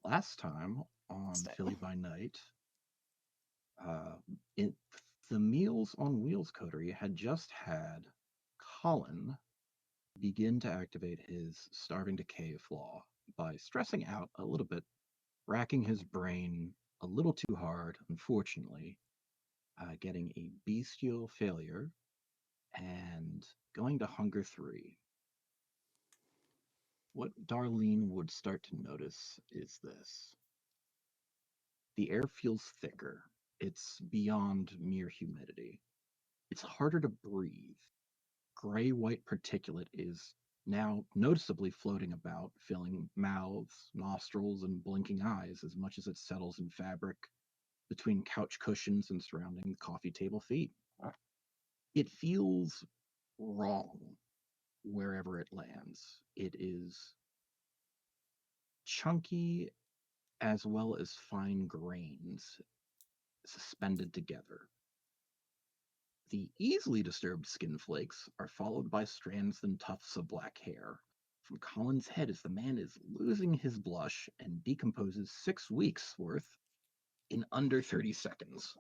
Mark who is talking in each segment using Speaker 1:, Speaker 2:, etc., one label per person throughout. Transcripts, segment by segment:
Speaker 1: Last time on Philly by Night, uh, it, the Meals on Wheels coterie had just had Colin begin to activate his starving decay flaw by stressing out a little bit, racking his brain a little too hard, unfortunately, getting a bestial failure and going to Hunger 3. What Darlene would start to notice is this. The air feels thicker. It's beyond mere humidity. It's harder to breathe. Gray-white particulate is now noticeably floating about, filling mouths, nostrils, and blinking eyes as much as it settles in fabric between couch cushions and surrounding the coffee table feet. It feels wrong wherever it lands. It is chunky as well as fine grains suspended together. The easily disturbed skin flakes are followed by strands and tufts of black hair from Colin's head as the man is losing his blush and decomposes 6 weeks worth in under 30 seconds.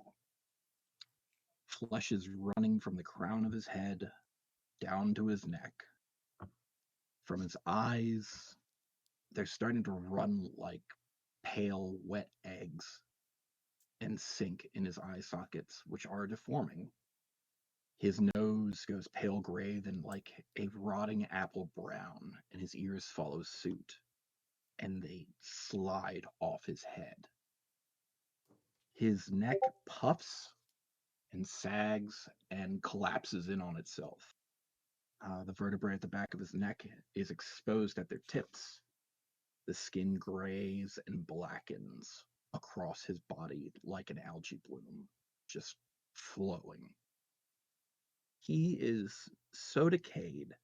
Speaker 1: Flesh is running from the crown of his head down to his neck. From his eyes, they're starting to run like pale, wet eggs and sink in his eye sockets, which are deforming. His nose goes pale gray, then like a rotting apple brown, and his ears follow suit, and they slide off his head. His neck puffs and sags and collapses in on itself. The vertebrae at the back of his neck is exposed at their tips. The skin grays and blackens across his body like an algae bloom, just flowing. He is so decayed,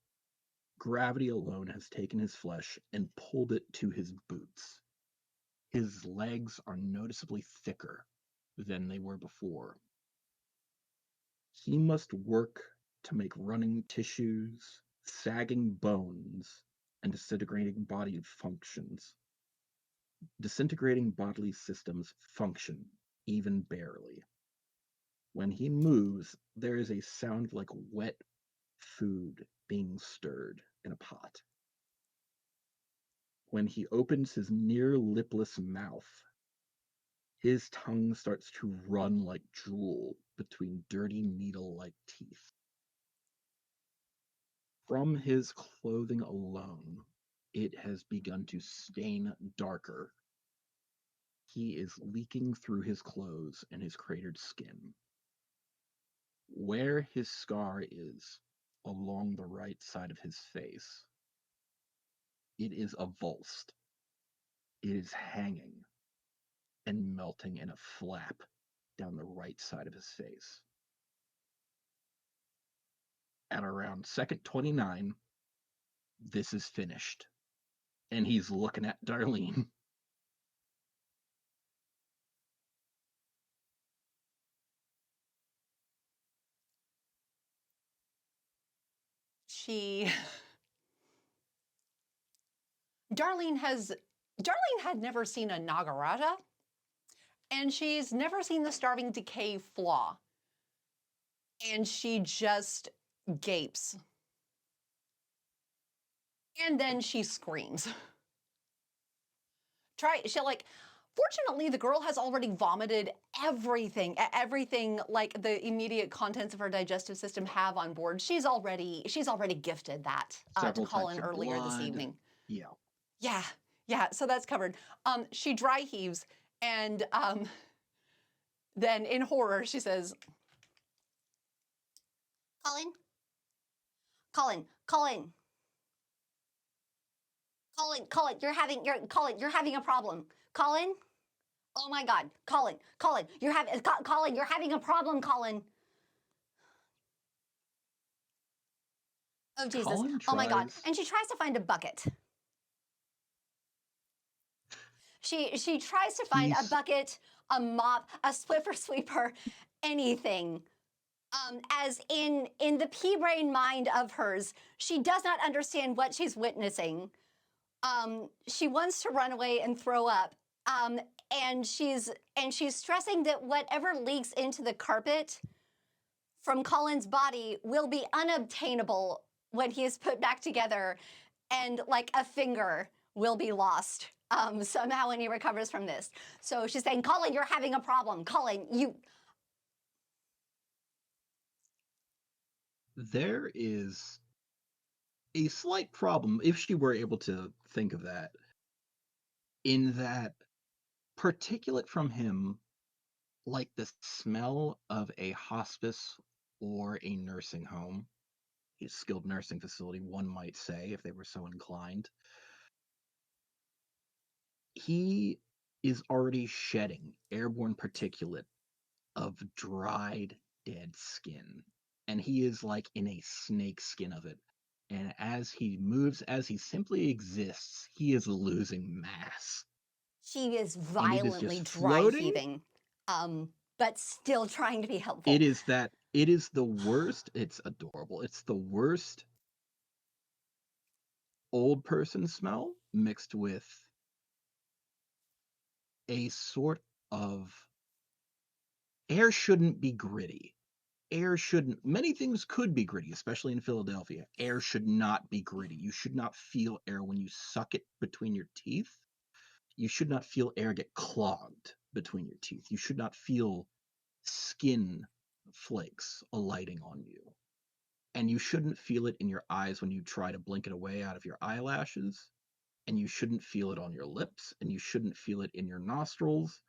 Speaker 1: gravity alone has taken his flesh and pulled it to his boots. His legs are noticeably thicker than they were before. He must work to make running tissues, sagging bones, and disintegrating bodily systems function, even barely. When he moves, there is a sound like wet food being stirred in a pot. When he opens his near lipless mouth, his tongue starts to run like drool between dirty needle-like teeth. From his clothing alone, it has begun to stain darker. He is leaking through his clothes and his cratered skin. Where his scar is, along the right side of his face, it is avulsed. It is hanging and melting in a flap down the right side of his face. At around second 29, this is finished. And he's looking at Darlene.
Speaker 2: Darlene had never seen a Nagaraja, and she's never seen the starving decay flaw. And she just gapes. And then she screams. Fortunately, the girl has already vomited everything like the immediate contents of her digestive system have on board. She's already gifted that to Colin earlier this evening. Yeah. So that's covered. She dry heaves, and then in horror she says, Colin, you're having a problem. Colin? Oh my God, Colin, you're having a problem, Colin. Oh Jesus, oh my God. And she tries to find a bucket. She tries to find a bucket, a mop, a Swiffer sweeper, anything. As in the pea brain mind of hers, she does not understand what she's witnessing. She wants to run away and throw up, Um, and she's stressing that whatever leaks into the carpet from Colin's body will be unobtainable when he is put back together, and like a finger will be lost somehow when he recovers from this. So she's saying, Colin, you're having a problem. Colin, you.
Speaker 1: There is a slight problem, if she were able to think of that, in that particulate from him, like the smell of a hospice or a nursing home, a skilled nursing facility, one might say, if they were so inclined, he is already shedding airborne particulate of dried, dead skin. And he is like in a snake skin of it. And as he moves, as he simply exists, he is losing mass.
Speaker 2: She is
Speaker 1: And it is
Speaker 2: violently
Speaker 1: just
Speaker 2: dry
Speaker 1: floating.
Speaker 2: heaving, but still trying to be helpful.
Speaker 1: It is the worst. It's adorable. It's the worst old person smell mixed with a sort of air shouldn't be gritty. Air shouldn't, many things could be gritty, especially in Philadelphia. Air should not be gritty. You should not feel air when you suck it between your teeth. You should not feel air get clogged between your teeth. You should not feel skin flakes alighting on you. And you shouldn't feel it in your eyes when you try to blink it away out of your eyelashes. And you shouldn't feel it on your lips. And you shouldn't feel it in your nostrils.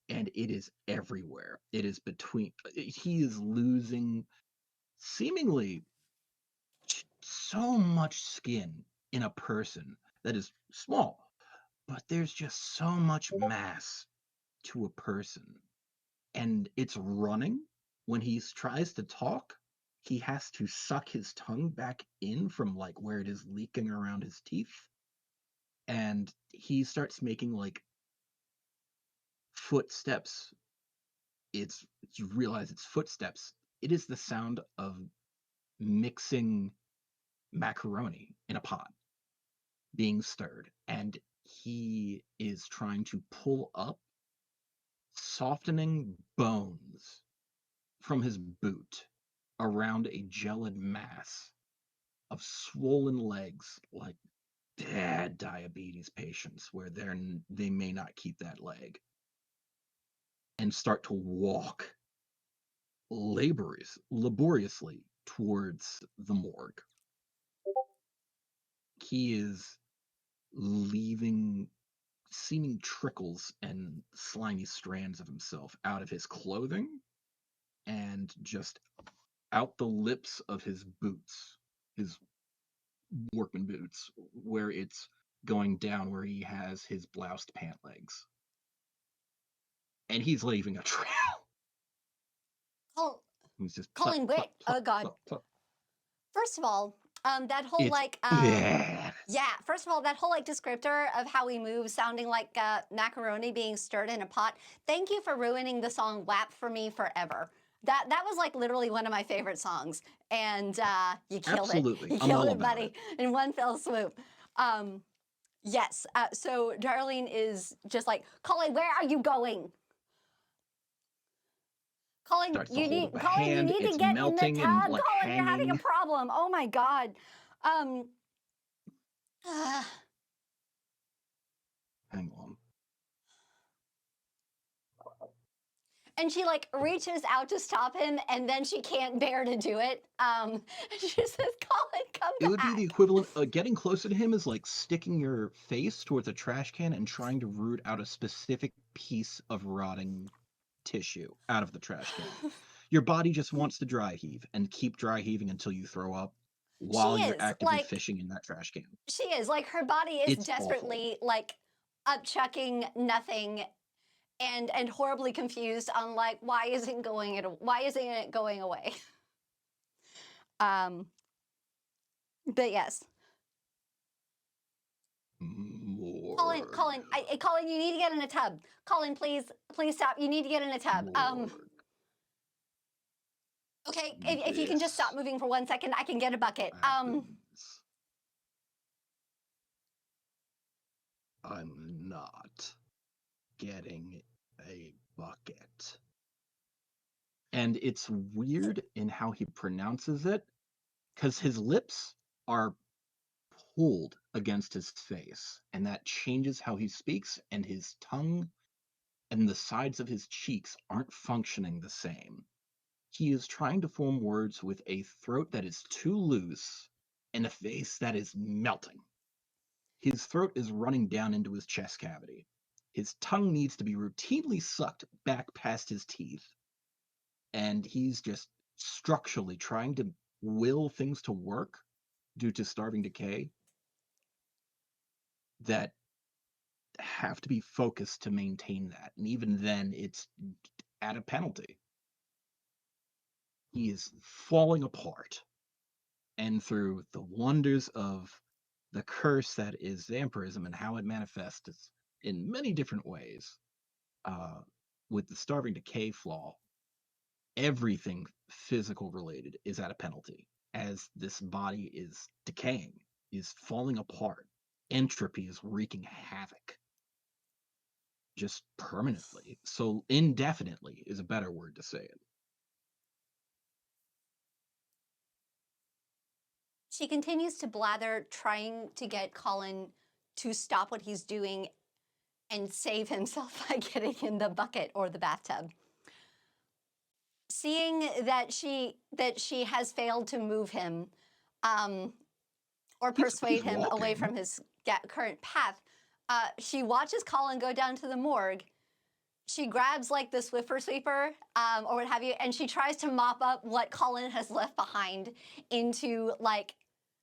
Speaker 1: And it is everywhere. It is between, he is losing seemingly so much skin in a person that is small, but there's just so much mass to a person. And it's running. When he tries to talk, he has to suck his tongue back in from like where it is leaking around his teeth. And he starts making like footsteps. You realize it's footsteps. It is the sound of mixing macaroni in a pot being stirred, and he is trying to pull up softening bones from his boot around a gelid mass of swollen legs, like bad diabetes patients where they may not keep that leg, and start to walk laboriously towards the morgue. He is leaving seeming trickles and slimy strands of himself out of his clothing and just out the lips of his boots, his workman boots, where it's going down where he has his bloused pant legs. And he's leaving a trail.
Speaker 2: Col-
Speaker 1: He's just plop,
Speaker 2: Colin,
Speaker 1: plop,
Speaker 2: wait.
Speaker 1: plop,
Speaker 2: Oh, God.
Speaker 1: plop, plop.
Speaker 2: First of all, that whole
Speaker 1: It's
Speaker 2: like,
Speaker 1: bad.
Speaker 2: yeah, first of all, that whole like descriptor of how he moves sounding like macaroni being stirred in a pot. Thank you for ruining the song WAP for me forever. That was like literally one of my favorite songs. And you killed it.
Speaker 1: Absolutely.
Speaker 2: You
Speaker 1: I'm
Speaker 2: killed
Speaker 1: all
Speaker 2: it,
Speaker 1: about
Speaker 2: buddy,
Speaker 1: it.
Speaker 2: in one fell swoop. Yes. So Darlene is just like, Colin, where are you going?
Speaker 1: Starts to hold up a
Speaker 2: Colin, you
Speaker 1: hand.
Speaker 2: need to
Speaker 1: It's
Speaker 2: get in the
Speaker 1: melting and
Speaker 2: tub.
Speaker 1: like
Speaker 2: Colin, you're having a
Speaker 1: hanging.
Speaker 2: problem. Oh my God. Um,
Speaker 1: Hang on.
Speaker 2: and she like reaches out to stop him, and then she can't bear to do it. She says, Colin, come
Speaker 1: It would be the
Speaker 2: back.
Speaker 1: equivalent getting closer to him is like sticking your face towards a trash can and trying to root out a specific piece of rotting tissue out of the trash can. Your body just wants to dry heave and keep dry heaving until you throw up
Speaker 2: She
Speaker 1: while you're
Speaker 2: is
Speaker 1: actively
Speaker 2: like,
Speaker 1: fishing in that trash can.
Speaker 2: her body is
Speaker 1: It's awful.
Speaker 2: desperately like upchucking nothing, and horribly confused on like, why isn't it going away? Um, but yes.
Speaker 1: Morgue.
Speaker 2: Colin, you need to get in a tub. Colin, please stop. You need to get in a tub.
Speaker 1: Morgue.
Speaker 2: Okay, if you can just stop
Speaker 1: This
Speaker 2: moving for 1 second, I can get a bucket.
Speaker 1: happens. I'm not. getting a bucket. And it's weird in how he pronounces it, because his lips are pulled against his face, and that changes how he speaks, and his tongue and the sides of his cheeks aren't functioning the same. He is trying to form words with a throat that is too loose and a face that is melting. His throat is running down into his chest cavity. His tongue needs to be routinely sucked back past his teeth, and he's just structurally trying to will things to work due to starving decay that have to be focused to maintain that. And even then, it's at a penalty. He is falling apart. And through the wonders of the curse that is vampirism and how it manifests in many different ways, uh, with the starving decay flaw, everything physical related is at a penalty as this body is decaying, is falling apart. Entropy is wreaking havoc just permanently. So indefinitely is a better word to say it.
Speaker 2: She continues to blather, trying to get Colin to stop what he's doing and save himself by getting in the bucket or the bathtub. Seeing that she has failed to move him, or persuade
Speaker 1: He's
Speaker 2: him away
Speaker 1: walking.
Speaker 2: from his current path, she watches Colin go down to the morgue. She grabs like the Swiffer sweeper or what have you, and she tries to mop up what Colin has left behind into like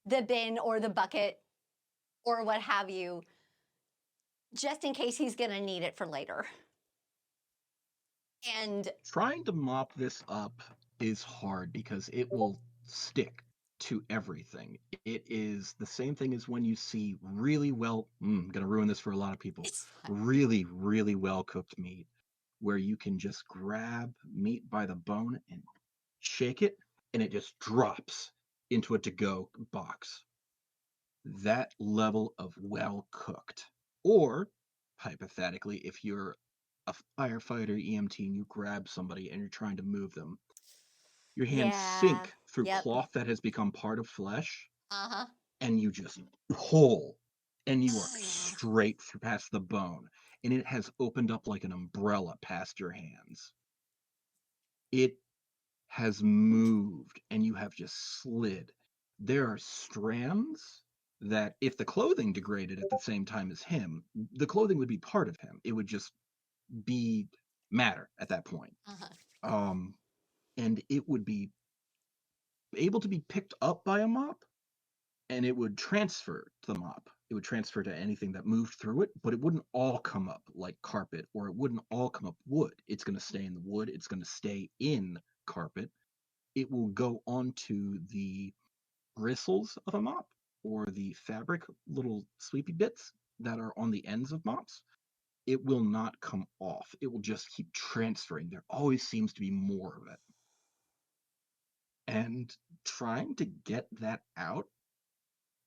Speaker 2: the bin or the bucket or what have you, just in case he's gonna need it for later. And
Speaker 1: Trying to mop this up is hard because it will stick to everything. It is the same thing as when you see really well, gonna ruin this for a lot of people,
Speaker 2: it's
Speaker 1: really, really well cooked meat, where you can just grab meat by the bone and shake it, and it just drops into a to-go box. That level of well cooked. Or, hypothetically, if you're a firefighter, EMT, and you grab somebody and you're trying to move them, your hands
Speaker 2: yeah,
Speaker 1: sink through
Speaker 2: yep,
Speaker 1: cloth that has become part of flesh,
Speaker 2: uh-huh.
Speaker 1: and you just pull, and you are straight through past the bone, and it has opened up like an umbrella past your hands. It has moved, and you have just slid. There are strands that, if the clothing degraded at the same time as him, the clothing would be part of him. It would just be matter at that point.
Speaker 2: Uh-huh.
Speaker 1: Um, and it would be able to be picked up by a mop, and it would transfer to the mop. It would transfer to anything that moved through it, but it wouldn't all come up like carpet, or it wouldn't all come up wood. It's going to stay in the wood. It's going to stay in carpet. It will go onto the bristles of a mop or the fabric little sweepy bits that are on the ends of mops. It will not come off. It will just keep transferring. There always seems to be more of it. And trying to get that out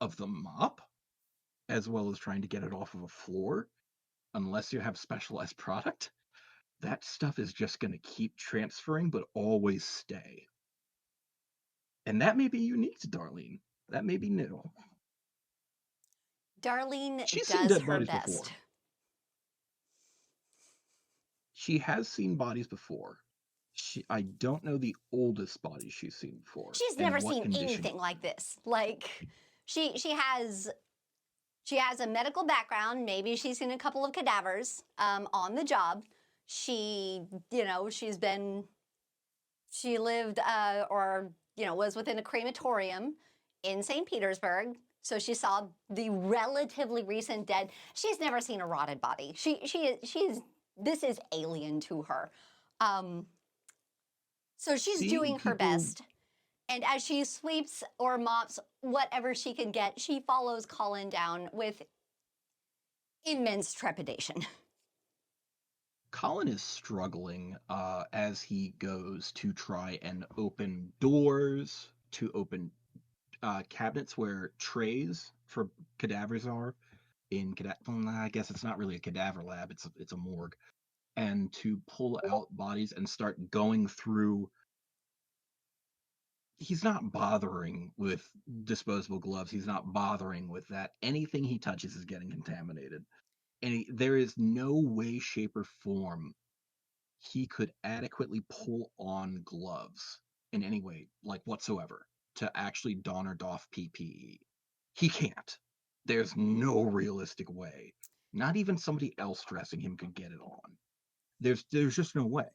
Speaker 1: of the mop, as well as trying to get it off of a floor, unless you have specialized product, that stuff is just going to keep transferring, but always stay. And that may be unique to Darlene. That may be new.
Speaker 2: Darlene
Speaker 1: She's seen
Speaker 2: does
Speaker 1: dead
Speaker 2: her
Speaker 1: bodies
Speaker 2: best.
Speaker 1: before. She has seen bodies before. I don't know the oldest body she's seen before
Speaker 2: She's
Speaker 1: and
Speaker 2: never
Speaker 1: what
Speaker 2: seen
Speaker 1: condition
Speaker 2: anything
Speaker 1: it was
Speaker 2: like
Speaker 1: in.
Speaker 2: this. Like she has a medical background. Maybe she's seen a couple of cadavers on the job. She, she lived or was within a crematorium in St. Petersburg. So she saw the relatively recent dead. She's never seen a rotted body. She's this is alien to her. Um, so she's
Speaker 1: Seeing
Speaker 2: doing her
Speaker 1: people,
Speaker 2: best. And as she sweeps or mops whatever she can get, she follows Colin down with immense trepidation.
Speaker 1: Colin is struggling as he goes to try and open doors, to open cabinets where trays for cadavers are, in I guess it's not really a cadaver lab, it's a morgue, and to pull out bodies and start going through. He's not bothering with disposable gloves. He's not bothering with that. Anything he touches is getting contaminated. And there is no way, shape, or form he could adequately pull on gloves in any way, like whatsoever, to actually don or doff PPE. He can't. There's no realistic way. Not even somebody else dressing him could get it on. There's just no way.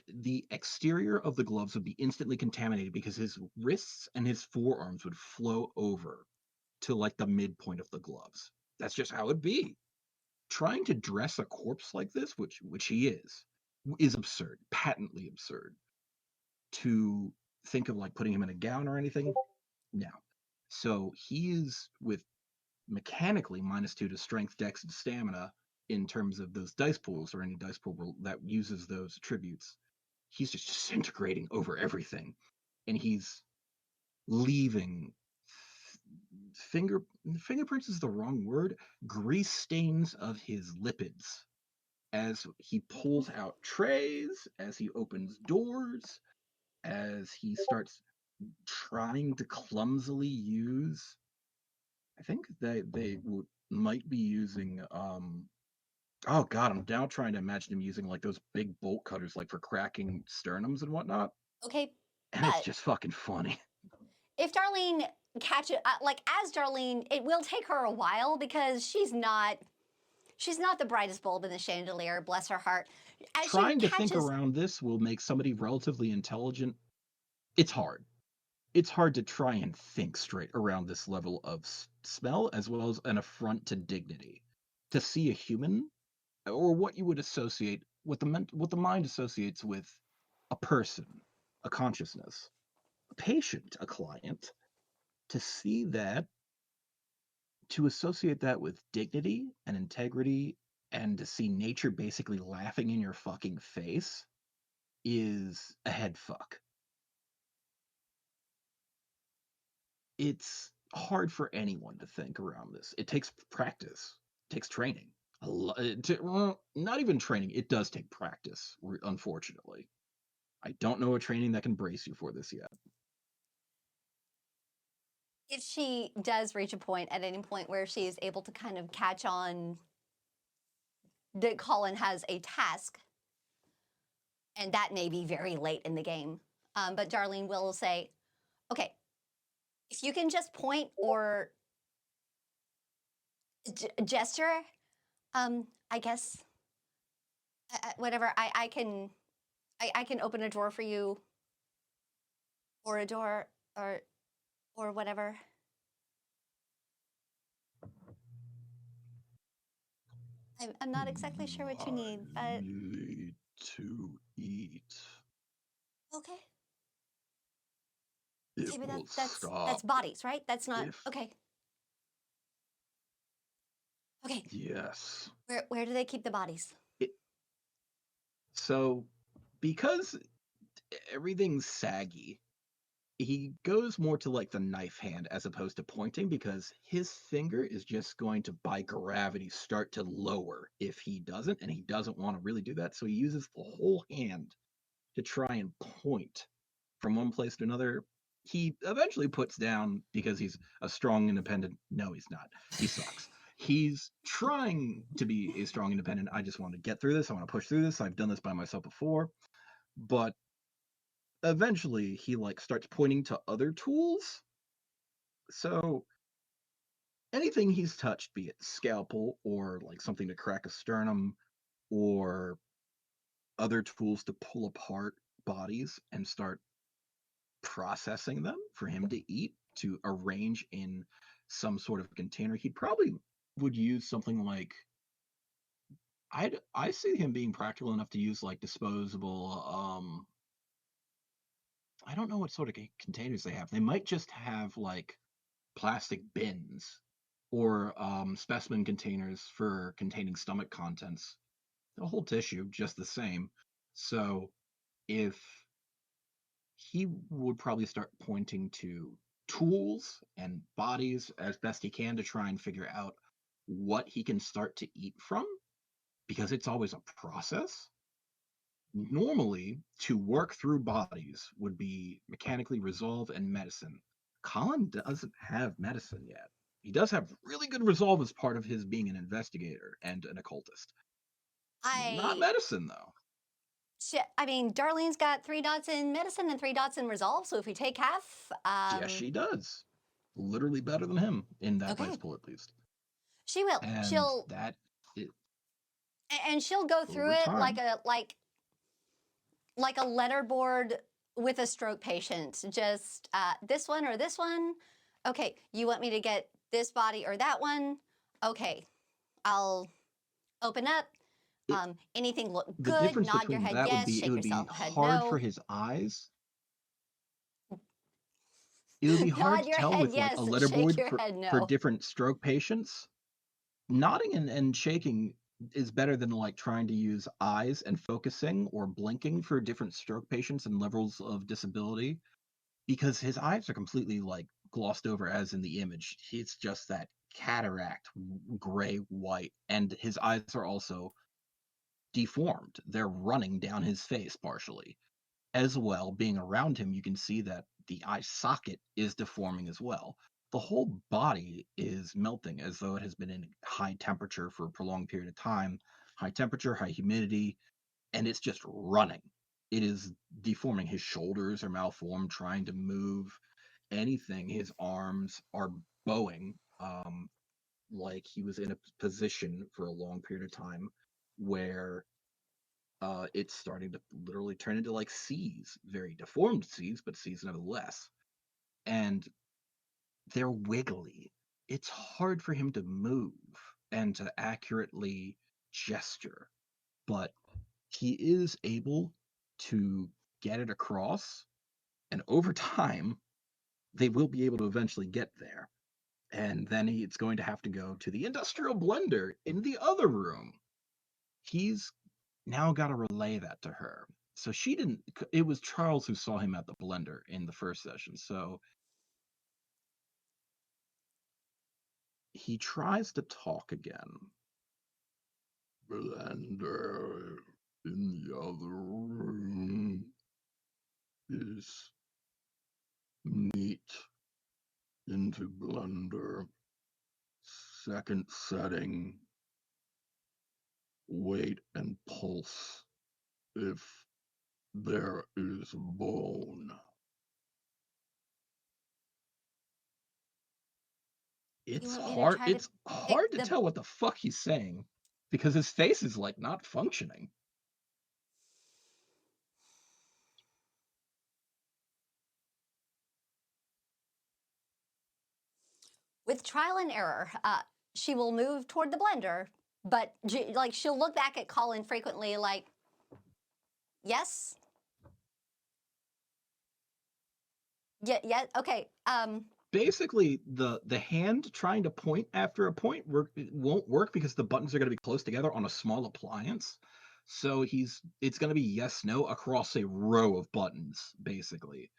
Speaker 1: The exterior of the gloves would be instantly contaminated because his wrists and his forearms would flow over to like the midpoint of the gloves. That's just how it'd be. Trying to dress a corpse like this, which he is absurd, patently absurd. To think of like putting him in a gown or anything, no. So he is with mechanically -2 to strength, dex, and stamina in terms of those dice pools or any dice pool that uses those attributes. He's just disintegrating over everything, and he's leaving finger fingerprints is the wrong word, grease stains of his lipids as he pulls out trays, as he opens doors, as he starts trying to clumsily use. I think might be using. Oh God, I'm now trying to imagine him using like those big bolt cutters, like for cracking sternums and whatnot.
Speaker 2: Okay,
Speaker 1: And it's
Speaker 2: but
Speaker 1: just fucking funny.
Speaker 2: if Darlene catches, like as Darlene, it will take her a while because she's not the brightest bulb in the chandelier, bless her heart. As she
Speaker 1: Trying to think
Speaker 2: catches,
Speaker 1: around this will make somebody relatively intelligent. It's hard. It's hard to try and think straight around this level of smell, as well as an affront to dignity. To see a human, or what you would associate, what the mind associates with a person, a consciousness, a patient, a client, to see that, to associate that with dignity and integrity, and to see nature basically laughing in your fucking face is a head fuck. It's hard for anyone to think around this. It takes practice, it takes training. Not even training, it does take practice, unfortunately. I don't know a training that can brace you for this yet.
Speaker 2: if she does reach a point at any point where she is able to kind of catch on that Colin has a task, and that may be very late in the game, but Darlene will say, okay, if you can just point or gesture, I guess, whatever, I can open a drawer for you, or a door, or whatever. I'm not exactly sure what you need, but
Speaker 1: I need to eat.
Speaker 2: okay.
Speaker 1: It
Speaker 2: Okay, but
Speaker 1: will
Speaker 2: that's
Speaker 1: stop
Speaker 2: bodies, right? That's not
Speaker 1: if
Speaker 2: okay. Okay,
Speaker 1: yes.
Speaker 2: where do they keep the bodies?
Speaker 1: It, so because everything's saggy, he goes more to like the knife hand as opposed to pointing, because his finger is just going to by gravity start to lower if he doesn't, and he doesn't want to really do that, so he uses the whole hand to try and point from one place to another. He eventually puts down because he's a strong independent. No, he's not. He sucks. He's trying to be a strong independent. I just want to get through this. I want to push through this. I've done this by myself before. But eventually he like starts pointing to other tools. So anything he's touched, be it scalpel or like something to crack a sternum or other tools to pull apart bodies and start processing them for him to eat, to arrange in some sort of container, he probably would use something like, I see him being practical enough to use like disposable. I don't know what sort of containers they have. They might just have like plastic bins or specimen containers for containing stomach contents. The whole tissue just the same. So if he would probably start pointing to tools and bodies as best he can to try and figure out what he can start to eat from, because it's always a process. Normally, to work through bodies would be mechanically resolve and medicine. Colin doesn't have medicine yet. He does have really good resolve as part of his being an investigator and an occultist. Not
Speaker 2: I,
Speaker 1: medicine, though.
Speaker 2: I mean, Darlene's got 3 dots in medicine and 3 dots in resolve. So if we take half,
Speaker 1: Yes, she does. Literally better than him in that
Speaker 2: okay,
Speaker 1: dice pool, at least.
Speaker 2: she will.
Speaker 1: And that, it,
Speaker 2: And she'll go through
Speaker 1: over
Speaker 2: it like
Speaker 1: time,
Speaker 2: a letterboard with a stroke patient. Just this one or this one. Okay, you want me to get this body or that one? Okay, I'll open up.
Speaker 1: it,
Speaker 2: Anything look
Speaker 1: the
Speaker 2: good?
Speaker 1: difference
Speaker 2: Nod your
Speaker 1: between
Speaker 2: head
Speaker 1: that would
Speaker 2: yes.
Speaker 1: be it
Speaker 2: Shake
Speaker 1: would be
Speaker 2: yourself head
Speaker 1: hard for
Speaker 2: no.
Speaker 1: his eyes. It would be hard
Speaker 2: Nod
Speaker 1: to
Speaker 2: your
Speaker 1: tell
Speaker 2: head
Speaker 1: with like a
Speaker 2: yes. Shake
Speaker 1: letterboard
Speaker 2: your head
Speaker 1: for
Speaker 2: no.
Speaker 1: different stroke patients. Nodding and shaking is better than like trying to use eyes and focusing or blinking for different stroke patients and levels of disability, because his eyes are completely like glossed over as in the image. It's just that cataract gray white, and his eyes are also deformed. They're running down his face partially. As well, being around him, you can see that the eye socket is deforming as well. The whole body is melting as though it has been in high temperature for a prolonged period of time, high temperature, high humidity, and it's just running. It is deforming. His shoulders are malformed, trying to move anything. His arms are bowing, like he was in a position for a long period of time where it's starting to literally turn into like C's, very deformed C's, but C's nevertheless. And they're wiggly. It's hard for him to move and to accurately gesture, but he is able to get it across. And over time, they will be able to eventually get there. And then it's going to have to go to the industrial blender in the other room. He's now got to relay that to her. So she didn't, it was Charles who saw him at the blender in the first session. So he tries to talk again. Blender in the other room is meat into blender. Second setting, weight and pulse. If there is bone.
Speaker 2: You
Speaker 1: It's
Speaker 2: want me to
Speaker 1: hard.
Speaker 2: try to
Speaker 1: It's
Speaker 2: pick
Speaker 1: hard to
Speaker 2: the
Speaker 1: tell what the fuck he's saying because his face is like not functioning.
Speaker 2: with trial and error? She will move toward the blender, but like she'll look back at Colin frequently, like yes, yeah, okay.
Speaker 1: Basically, the hand trying to point after a point it won't work because the buttons are going to be close together on a small appliance. So it's going to be yes no across a row of buttons basically,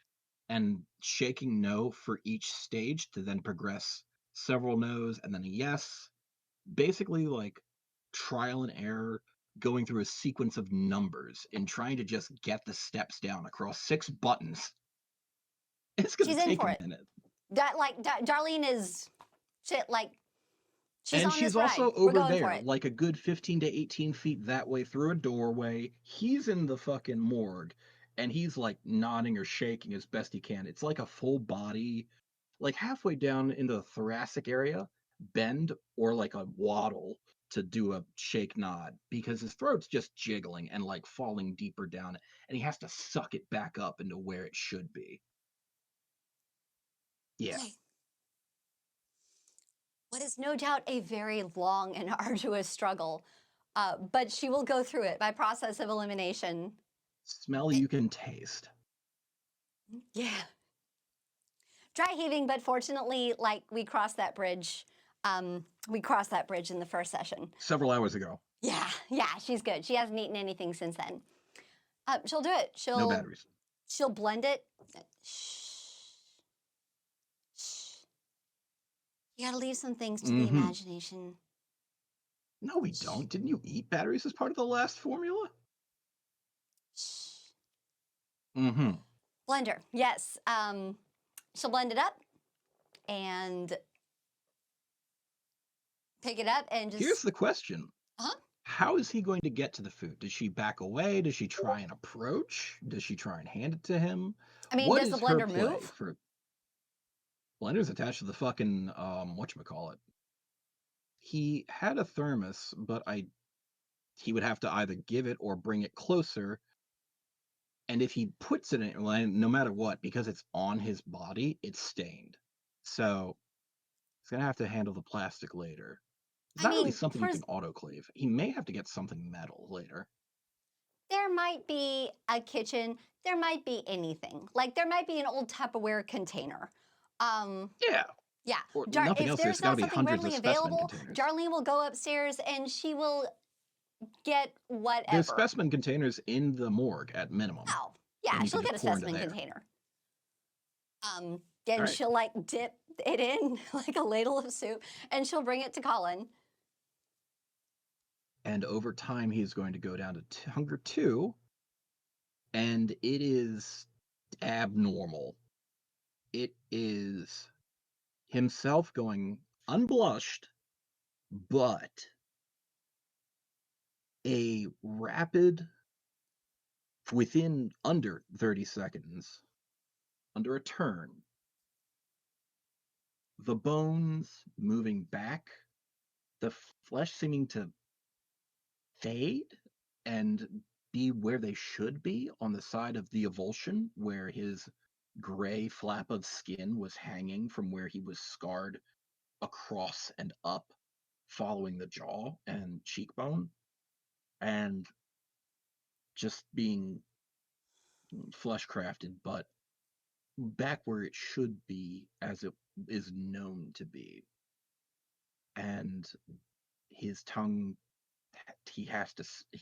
Speaker 1: and shaking no for each stage to then progress several no's and then a yes. Basically, like trial and error, going through a sequence of numbers and trying to just get the steps down across 6 buttons. It's going
Speaker 2: She's
Speaker 1: to
Speaker 2: in
Speaker 1: take
Speaker 2: for
Speaker 1: a
Speaker 2: it.
Speaker 1: minute.
Speaker 2: Darlene is shit. Like she's
Speaker 1: And
Speaker 2: on
Speaker 1: she's
Speaker 2: this ride.
Speaker 1: also
Speaker 2: We're
Speaker 1: over
Speaker 2: going for
Speaker 1: there,
Speaker 2: it.
Speaker 1: like a good 15 to 18 feet that way through a doorway. He's in the fucking morgue, and he's like nodding or shaking as best he can. It's like a full body, like halfway down into the thoracic area, bend or like a waddle to do a shake nod because his throat's just jiggling and like falling deeper down, and he has to suck it back up into where it should be. Yeah.
Speaker 2: Okay. What is no doubt a very long and arduous struggle, but she will go through it by process of elimination.
Speaker 1: Smell you can taste.
Speaker 2: Yeah. Dry heaving, but fortunately, like we crossed that bridge. We crossed that bridge in the first session.
Speaker 1: Several hours ago.
Speaker 2: Yeah, she's good. She hasn't eaten anything since then. She'll do it.
Speaker 1: No batteries.
Speaker 2: She'll blend it. Shh. Shh. You gotta leave some things to the
Speaker 1: Mm-hmm.
Speaker 2: imagination.
Speaker 1: No, we don't. Didn't you eat batteries as part of the last formula?
Speaker 2: Shh.
Speaker 1: Mm-hmm.
Speaker 2: Blender, yes. She'll blend it up and pick it up and
Speaker 1: Here's
Speaker 2: just,
Speaker 1: the question.
Speaker 2: huh?
Speaker 1: How is he going to get to the food? Does she back away? Does she try and approach? Does she try and hand it to him?
Speaker 2: I mean,
Speaker 1: What
Speaker 2: does the
Speaker 1: is her
Speaker 2: blender
Speaker 1: play
Speaker 2: move?
Speaker 1: for Blender's attached to the fucking whatchamacallit? He had a thermos, but he would have to either give it or bring it closer. And if he puts it in, well, no matter what, because it's on his body, it's stained. So he's gonna have to handle the plastic later. It's
Speaker 2: I
Speaker 1: not really
Speaker 2: mean,
Speaker 1: something you can autoclave. He may have to get something metal later.
Speaker 2: there might be a kitchen, there might be anything. Like there might be an old Tupperware container. Um,
Speaker 1: Yeah.
Speaker 2: yeah,
Speaker 1: Or nothing
Speaker 2: if
Speaker 1: else, there's
Speaker 2: there's
Speaker 1: got to
Speaker 2: not
Speaker 1: be
Speaker 2: something
Speaker 1: hundreds of
Speaker 2: readily
Speaker 1: specimen
Speaker 2: available,
Speaker 1: containers.
Speaker 2: Darlene will go upstairs and she will get
Speaker 1: There's
Speaker 2: whatever.
Speaker 1: specimen containers in the morgue at minimum,
Speaker 2: Oh, yeah,
Speaker 1: and you can
Speaker 2: she'll
Speaker 1: just
Speaker 2: get a
Speaker 1: pour into
Speaker 2: specimen
Speaker 1: there.
Speaker 2: container.
Speaker 1: All
Speaker 2: And
Speaker 1: right.
Speaker 2: she'll like dip it in like a ladle of soup and she'll bring it to Colin.
Speaker 1: And over time, he's going to go down to hunger 2, and it is abnormal. It is himself going unblushed, but a rapid, within under 30 seconds, under a turn, the bones moving back, the flesh seeming to fade and be where they should be on the side of the avulsion, where his gray flap of skin was hanging from where he was scarred across and up following the jaw and cheekbone, and just being flesh crafted, but back where it should be as it is known to be. And his tongue, he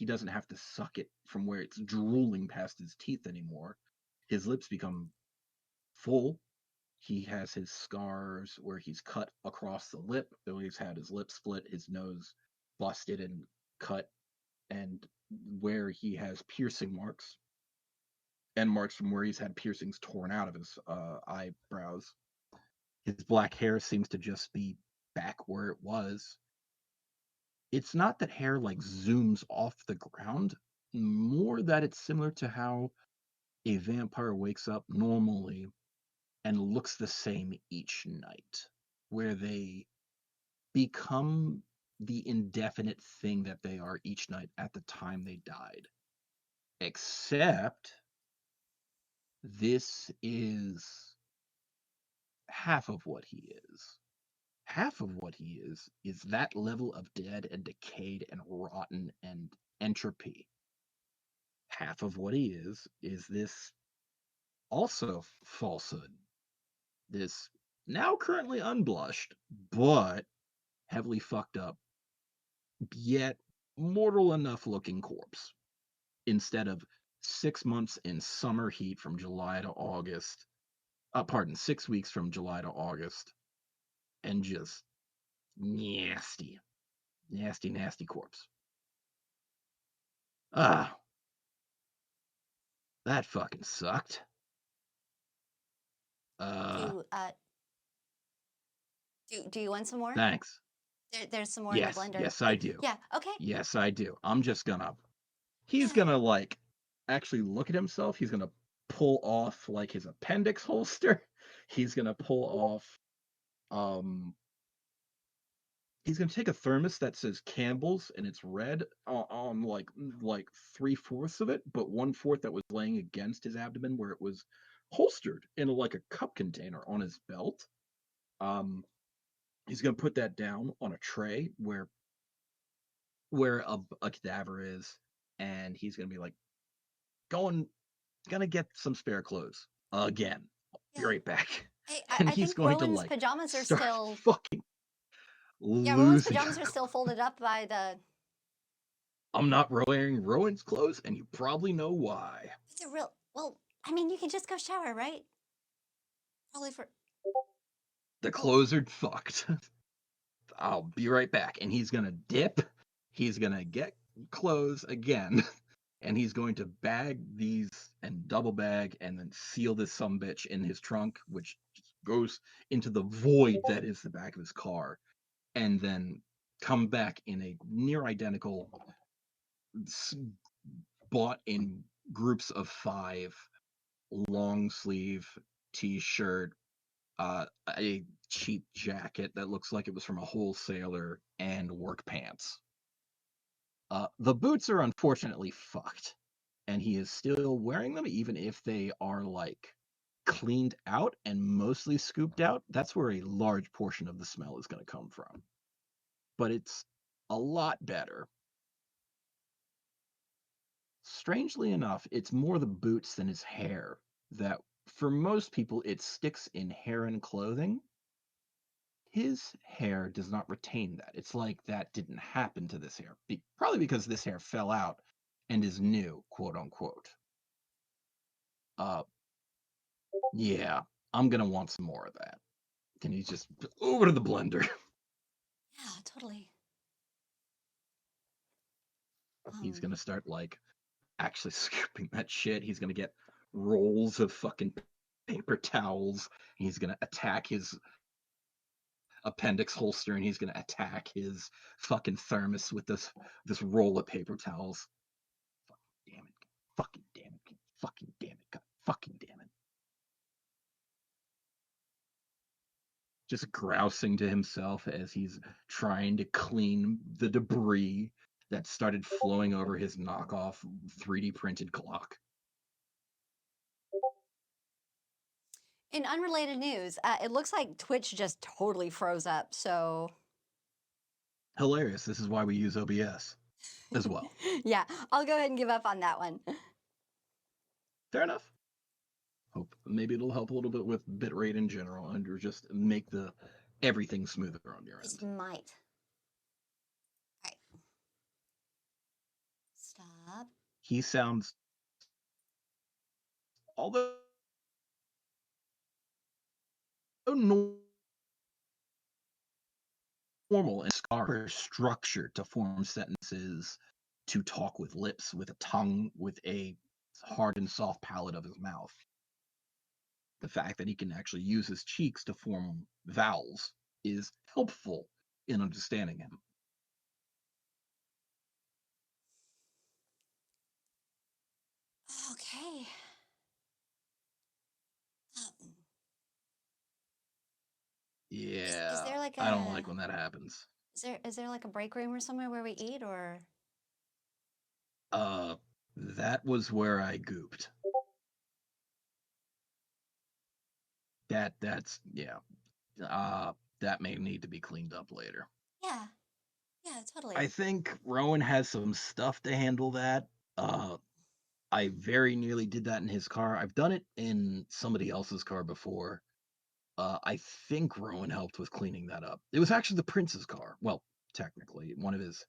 Speaker 1: doesn't have to suck it from where it's drooling past his teeth anymore. His lips become full. He has his scars where he's cut across the lip, though he's had his lip split, his nose busted and cut, and where he has piercing marks and marks from where he's had piercings torn out of his eyebrows. His black hair seems to just be back where it was. It's not that hair like zooms off the ground, more that it's similar to how a vampire wakes up normally and looks the same each night, where they become the indefinite thing that they are each night at the time they died. Except this is half of what he is. Half of what he is that level of dead and decayed and rotten and entropy. Half of what he is this also falsehood. This now currently unblushed, but heavily fucked up, yet mortal enough looking corpse. Instead of 6 months in summer heat from July to August, pardon, 6 weeks from July to August, and just nasty, nasty, nasty corpse. Ah, that fucking sucked. Uh,
Speaker 2: Do do you want some more?
Speaker 1: Thanks.
Speaker 2: There's some more in the
Speaker 1: Yes,
Speaker 2: blender.
Speaker 1: yes, I do.
Speaker 2: Yeah, okay.
Speaker 1: Yes, I do. He's
Speaker 2: Yeah.
Speaker 1: gonna like actually look at himself. He's gonna pull off like his appendix holster. He's gonna pull off um he's gonna take a thermos that says Campbell's and it's red on like 3/4 of it, but 1/4 that was laying against his abdomen where it was holstered in like a cup container on his belt. Um, he's gonna put that down on a tray where a cadaver is, and he's gonna be like, going, gonna get some spare clothes again. Be
Speaker 2: Yeah.
Speaker 1: right back.
Speaker 2: Hey,
Speaker 1: And
Speaker 2: I
Speaker 1: he's
Speaker 2: think
Speaker 1: going to
Speaker 2: Rowan's
Speaker 1: like
Speaker 2: pajamas are
Speaker 1: start
Speaker 2: still,
Speaker 1: fucking
Speaker 2: yeah, Rowan's
Speaker 1: losing
Speaker 2: pajamas
Speaker 1: her.
Speaker 2: are still folded up by the,
Speaker 1: I'm not wearing Rowan's clothes, and you probably know why.
Speaker 2: it's a real, well, I mean, you can just go shower, right? Probably for,
Speaker 1: The
Speaker 2: oh,
Speaker 1: clothes are fucked. I'll be right back. And he's gonna dip He's gonna get clothes again, and he's going to bag these and double bag and then seal this sumbitch in his trunk, which just goes into the void that is the back of his car, and then come back in a near identical, bought in groups of 5, long sleeve t-shirt, a cheap jacket that looks like it was from a wholesaler, and work pants. The boots are unfortunately fucked, and he is still wearing them, even if they are like cleaned out and mostly scooped out. That's where a large portion of the smell is going to come from. But it's a lot better. Strangely enough, it's more the boots than his hair that, for most people, it sticks in hair and clothing. His hair does not retain that. It's like that didn't happen to this hair. Probably because this hair fell out and is new, quote unquote. Uh, yeah, I'm gonna want some more of that. Can you just over to the blender?
Speaker 2: Yeah, totally.
Speaker 1: He's gonna start like actually scooping that shit. He's gonna get rolls of fucking paper towels. He's gonna attack his appendix holster, and he's gonna attack his fucking thermos with this roll of paper towels. Fucking damn it! Fucking damn it! Fucking damn it! God, fucking damn it! Just grousing to himself as he's trying to clean the debris that started flowing over his knockoff 3D printed clock.
Speaker 2: In unrelated news, it looks like Twitch just totally froze up. So
Speaker 1: Hilarious. This is why we use OBS as well.
Speaker 2: yeah, I'll go ahead and give up on that one.
Speaker 1: Fair enough. Hope maybe it'll help a little bit with bitrate in general, and or just make the everything smoother on your
Speaker 2: It
Speaker 1: end.
Speaker 2: might. All right. Stop.
Speaker 1: He sounds, although normal and scar structure to form sentences, to talk with lips, with a tongue, with a hard and soft palate of his mouth. The fact that he can actually use his cheeks to form vowels is helpful in understanding him.
Speaker 2: Okay. Um, is
Speaker 1: Yeah,
Speaker 2: there like
Speaker 1: I don't
Speaker 2: a
Speaker 1: like when that happens.
Speaker 2: is there like a break room or somewhere where we eat or?
Speaker 1: Uh, that was where I gooped. That's yeah. That may need to be cleaned up later.
Speaker 2: Yeah. Yeah, totally.
Speaker 1: I think Rowan has some stuff to handle that. Uh, I very nearly did that in his car. I've done it in somebody else's car before. I think Rowan helped with cleaning that up. It was actually the prince's car. Well, technically, one of his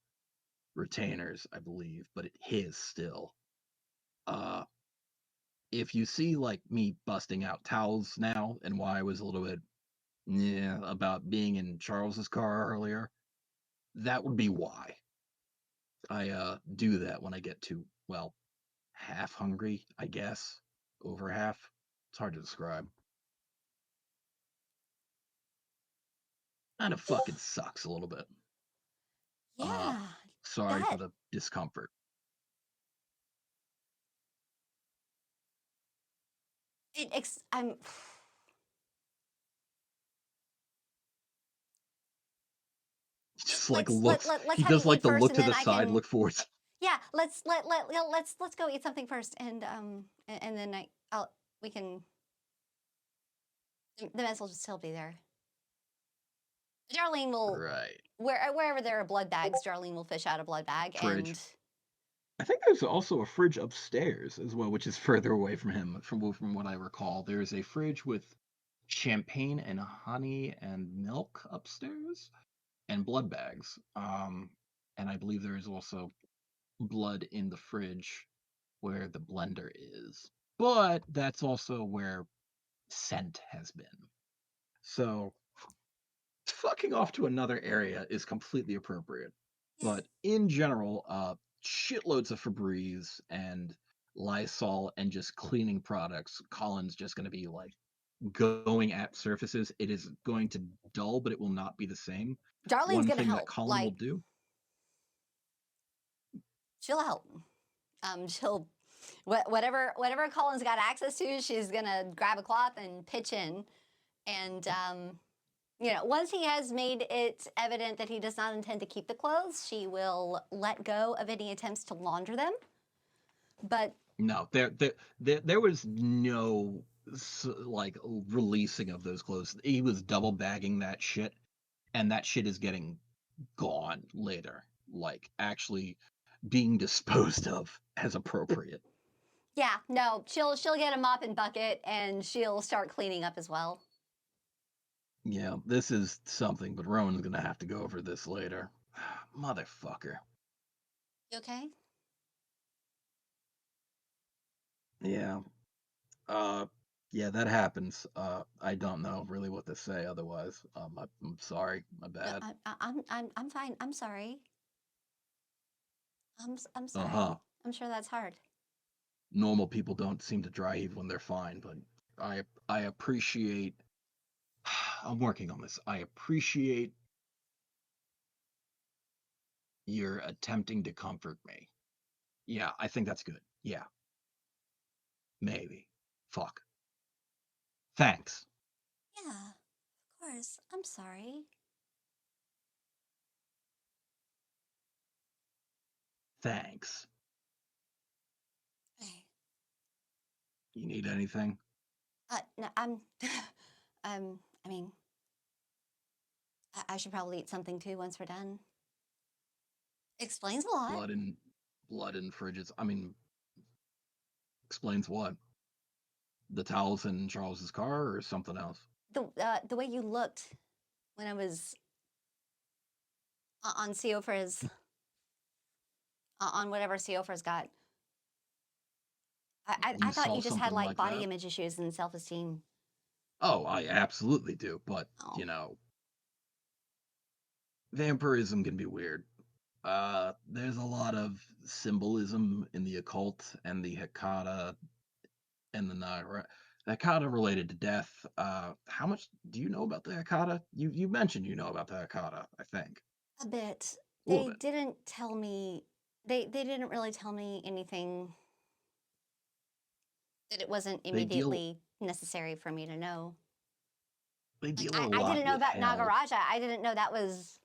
Speaker 1: retainers, I believe, but his still. Uh, if you see like me busting out towels now, and why I was a little bit about being in Charles's car earlier, that would be why. I do that when I get to, well, half hungry, I guess. Over half. It's hard to describe. Kind of fucking sucks a little bit. Uh,
Speaker 2: Yeah.
Speaker 1: sorry
Speaker 2: That
Speaker 1: for the discomfort.
Speaker 2: I'm
Speaker 1: Just like looks,
Speaker 2: let's
Speaker 1: he
Speaker 2: have you
Speaker 1: does like
Speaker 2: eat
Speaker 1: the
Speaker 2: first
Speaker 1: look
Speaker 2: and
Speaker 1: to
Speaker 2: then
Speaker 1: the
Speaker 2: I
Speaker 1: side,
Speaker 2: can
Speaker 1: look forwards.
Speaker 2: yeah, let's go eat something first and then I'll we can the mess will still be there. Darlene will
Speaker 1: Right.
Speaker 2: wherever there are blood bags, Darlene will fish out a blood bag
Speaker 1: Fridge.
Speaker 2: and
Speaker 1: I think there's also a fridge upstairs as well, which is further away from him. From what I recall, there's a fridge with champagne and honey and milk upstairs, and blood bags. And I believe there is also blood in the fridge where the blender is. But that's also where scent has been. So fucking off to another area is completely appropriate. But in general, shitloads of Febreze and Lysol and just cleaning products. Colin's just going to be like going at surfaces. It is going to dull, but it will not be the same.
Speaker 2: Darlene's
Speaker 1: One
Speaker 2: gonna
Speaker 1: thing that
Speaker 2: help.
Speaker 1: Colin will
Speaker 2: Like,
Speaker 1: do.
Speaker 2: she'll help. She'll whatever Colin's got access to, she's gonna grab a cloth and pitch in. And once he has made it evident that he does not intend to keep the clothes, she will let go of any attempts to launder them. But
Speaker 1: No, there was no like releasing of those clothes. He was double bagging that shit, and that shit is getting gone later, like actually being disposed of as appropriate.
Speaker 2: yeah, no, she'll get a mop and bucket and she'll start cleaning up as well.
Speaker 1: Yeah, this is something, but Rowan's gonna have to go over this later. Motherfucker.
Speaker 2: You okay?
Speaker 1: Yeah. Uh, yeah, that happens. I don't know really what to say otherwise. I'm sorry. My
Speaker 2: No,
Speaker 1: bad.
Speaker 2: I'm fine. I'm sorry. I'm
Speaker 1: Uh-huh.
Speaker 2: sorry. I'm sure that's hard.
Speaker 1: Normal people don't seem to dry heave when they're fine, but I appreciate I'm working on this. I appreciate you're attempting to comfort me. Yeah, I think that's good. Yeah, maybe. Fuck. Thanks.
Speaker 2: Yeah, of course. I'm sorry.
Speaker 1: Thanks.
Speaker 2: Okay.
Speaker 1: You need anything?
Speaker 2: No, I mean, I should probably eat something too once we're done. Explains a lot.
Speaker 1: Blood in blood in fridges. I mean, explains what? The towels in Charles's car or something else?
Speaker 2: The way you looked when I was on Seofra's on whatever Seofra's got. I
Speaker 1: You
Speaker 2: thought
Speaker 1: saw
Speaker 2: you just had
Speaker 1: something
Speaker 2: like
Speaker 1: like
Speaker 2: body
Speaker 1: that?
Speaker 2: image issues and self esteem.
Speaker 1: Oh, I absolutely do, but
Speaker 2: Oh,
Speaker 1: vampirism can be weird. There's a lot of symbolism in the occult and the Hekata and the Naira. Hekata related to death. How much do you know about the Hekata? You mentioned you know about the Hekata, I think.
Speaker 2: a bit.
Speaker 1: A little
Speaker 2: They
Speaker 1: bit.
Speaker 2: didn't tell me. They didn't really tell me anything that it wasn't
Speaker 1: They deal
Speaker 2: immediately necessary for me to know.
Speaker 1: they
Speaker 2: Like
Speaker 1: deal a
Speaker 2: I
Speaker 1: lot
Speaker 2: didn't know
Speaker 1: with
Speaker 2: about
Speaker 1: hell.
Speaker 2: Nagaraja. I didn't know that was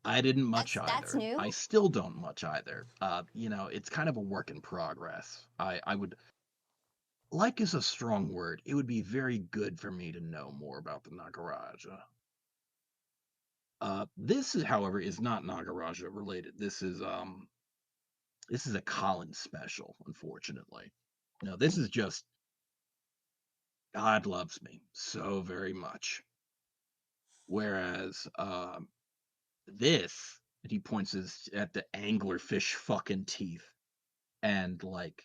Speaker 1: I didn't much
Speaker 2: that's
Speaker 1: either. I
Speaker 2: new.
Speaker 1: still don't much either. It's kind of a work in progress. I would like is a strong word. It would be very good for me to know more about the Nagaraja. This is, however, is not Nagaraja related. This is a Colin special, unfortunately. No, this is just God loves me so very much. Whereas this, and he points at the anglerfish fucking teeth and like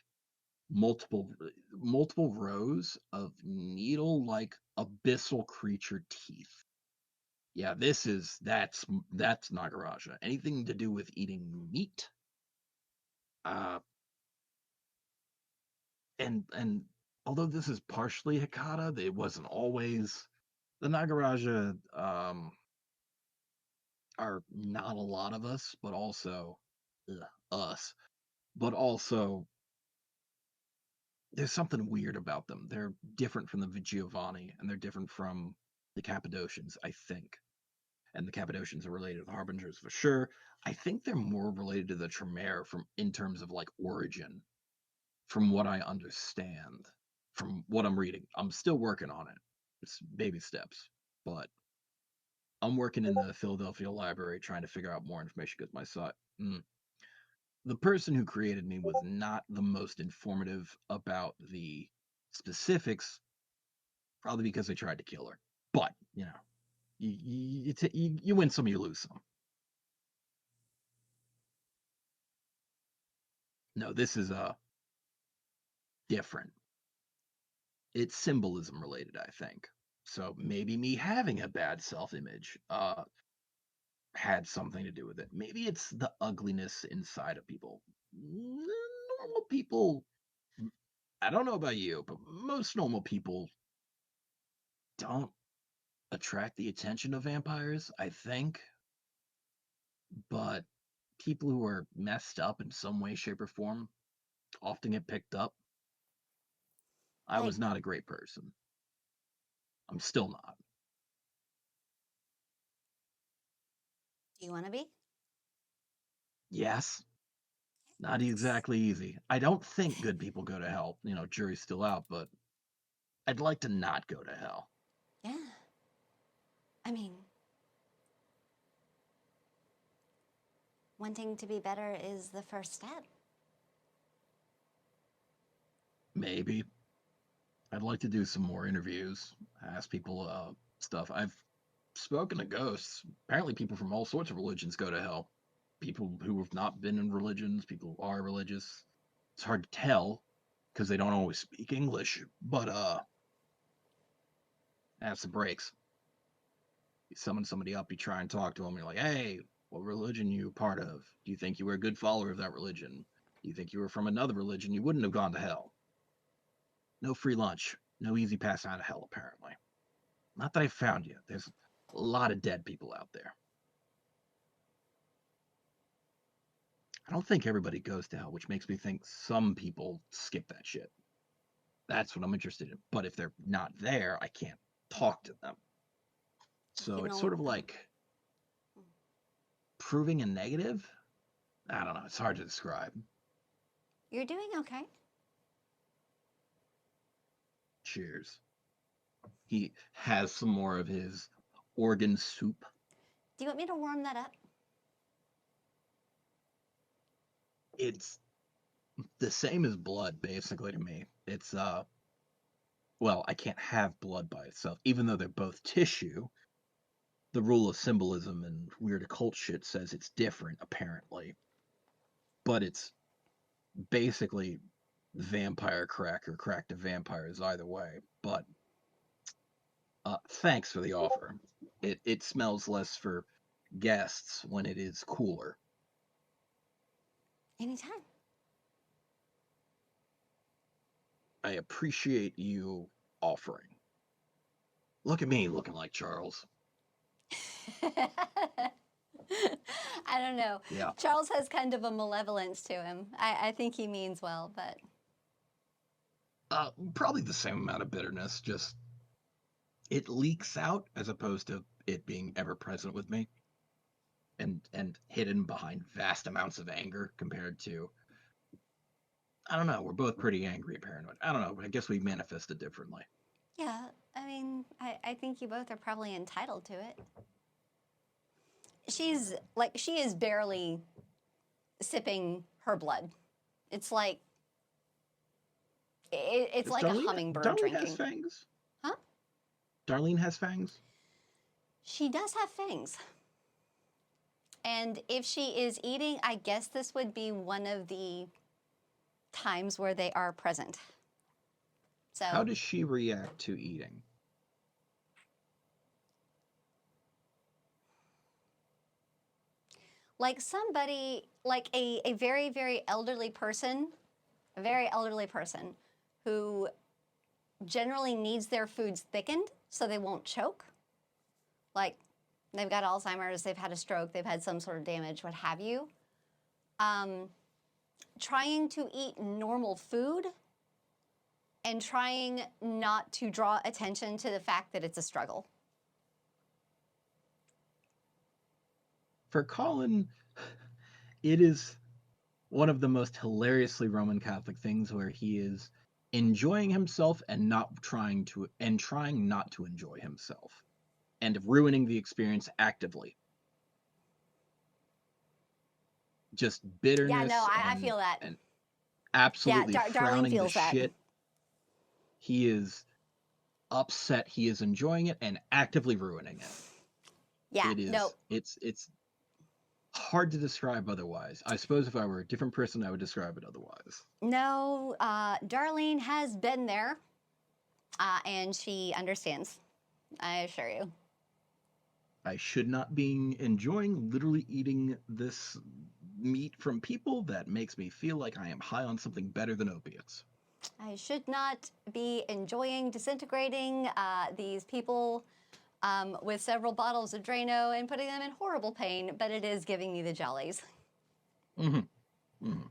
Speaker 1: multiple multiple rows of needle-like abyssal creature teeth. Yeah, that's Nagaraja. Anything to do with eating meat, uh, and although this is partially Hekata, it wasn't always. The Nagaraja are not a lot of us, but also us, but also there's something weird about them. They're different from the Giovanni, and they're different from the Cappadocians, I think. And the Cappadocians are related to the Harbingers for sure. I think they're more related to the Tremere from in terms of like origin, from what I understand, from what I'm reading. I'm still working on it. It's baby steps, but I'm working in the Philadelphia library trying to figure out more information because my son, the person who created me was not the most informative about the specifics, probably because they tried to kill her. But you win some, you lose some. No, this is different. It's symbolism related, I think. So maybe me having a bad self image had something to do with it. Maybe it's the ugliness inside of people. Normal people, I don't know about you, but most normal people don't attract the attention of vampires, I think. But people who are messed up in some way, shape, or form often get picked up. I
Speaker 2: Like,
Speaker 1: was not a great person. I'm still not.
Speaker 2: do you want to be?
Speaker 1: Yes, not exactly easy. I don't think good people go to hell. Jury's still out, but I'd like to not go to hell.
Speaker 2: Yeah. I mean, wanting to be better is the first step.
Speaker 1: Maybe. I'd like to do some more interviews, ask people stuff. I've spoken to ghosts. Apparently, people from all sorts of religions go to hell. People who have not been in religions, people who are religious. It's hard to tell because they don't always speak English, but that's the breaks. You summon somebody up, you try and talk to them, you're like, hey, what religion are you a part of? Do you think you were a good follower of that religion? Do you think you were from another religion? You wouldn't have gone to hell. No free lunch. No easy pass out of hell, apparently. Not that I found yet. There's a lot of dead people out there. I don't think everybody goes to hell, which makes me think some people skip that shit. That's what I'm interested in. But if they're not there, I can't talk to them.
Speaker 2: You
Speaker 1: So it's
Speaker 2: know,
Speaker 1: sort of like proving a negative. I don't know. It's hard to describe.
Speaker 2: you're doing okay.
Speaker 1: Cheers. He has some more of his organ soup.
Speaker 2: Do you want me to warm that up?
Speaker 1: It's the same as blood, basically, to me. It's, well, I can't have blood by itself. Even though they're both tissue, the rule of symbolism and weird occult shit says it's different, apparently. But it's basically vampire crack or crack to vampires either way. But thanks for the offer. It smells less for guests when it is cooler.
Speaker 2: Anytime.
Speaker 1: I appreciate you offering. Look at me looking like Charles.
Speaker 2: I don't know.
Speaker 1: Yeah.
Speaker 2: Charles has kind of a malevolence to him. I think he means well, but
Speaker 1: Probably the same amount of bitterness, just it leaks out as opposed to it being ever present with me and hidden behind vast amounts of anger compared to I don't know, we're both pretty angry and paranoid. I don't know, I guess we manifest it differently.
Speaker 2: yeah, I mean, I think you both are probably entitled to it. She is barely sipping her blood. It's like it's
Speaker 1: Does
Speaker 2: like a
Speaker 1: Darlene
Speaker 2: hummingbird
Speaker 1: Darlene has
Speaker 2: drinking.
Speaker 1: fangs?
Speaker 2: Huh?
Speaker 1: Darlene has fangs?
Speaker 2: She does have fangs. And if she is eating, I guess this would be one of the times where they are present. So
Speaker 1: How does she react to eating?
Speaker 2: like somebody, like a very, very elderly person, a very elderly person who generally needs their foods thickened so they won't choke. Like they've got Alzheimer's, they've had a stroke, they've had some sort of damage, what have you. Trying to eat normal food and trying not to draw attention to the fact that it's a struggle.
Speaker 1: For Colin, it is one of the most hilariously Roman Catholic things where he is enjoying himself and trying not to enjoy himself and ruining the experience actively. Just
Speaker 2: Yeah, no,
Speaker 1: bitterness
Speaker 2: I feel that.
Speaker 1: and
Speaker 2: Yeah,
Speaker 1: absolutely
Speaker 2: Darlene
Speaker 1: frowning the
Speaker 2: feels that.
Speaker 1: shit. He is upset. He is enjoying it and actively ruining it.
Speaker 2: Yeah,
Speaker 1: It
Speaker 2: no,
Speaker 1: is. It's hard to describe otherwise. I suppose if I were a different person, I would describe it otherwise.
Speaker 2: no, Darlene has been there and she understands, I assure you.
Speaker 1: I should not be enjoying literally eating this meat from people that makes me feel like I am high on something better than opiates.
Speaker 2: I should not be enjoying disintegrating these people with several bottles of Drano and putting them in horrible pain, but it is giving me the jollies.
Speaker 1: Mm-hmm. Mm-hmm.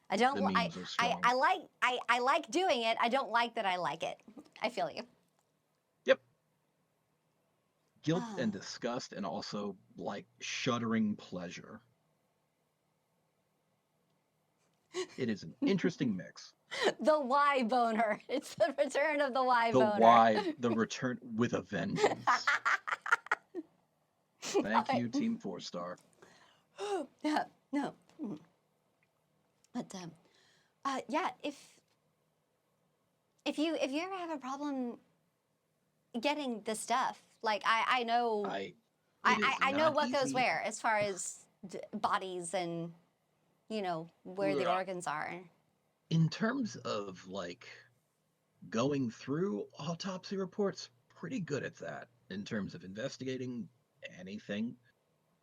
Speaker 2: I don't.
Speaker 1: The memes are strong.
Speaker 2: I like doing it. I don't like that I like it. I feel you.
Speaker 1: Yep. Guilt and disgust, and also like shuddering pleasure. It is an interesting mix.
Speaker 2: The Y boner. It's the return of the Y
Speaker 1: The
Speaker 2: boner.
Speaker 1: why, the return with a vengeance. Thank you, Team 4-Star.
Speaker 2: Yeah, no. But yeah, if you ever have a problem getting the stuff, like I know
Speaker 1: It is
Speaker 2: I know
Speaker 1: not
Speaker 2: what goes
Speaker 1: easy.
Speaker 2: where as far as bodies and where the organs are.
Speaker 1: In terms of like going through autopsy reports, pretty good at that. In terms of investigating anything,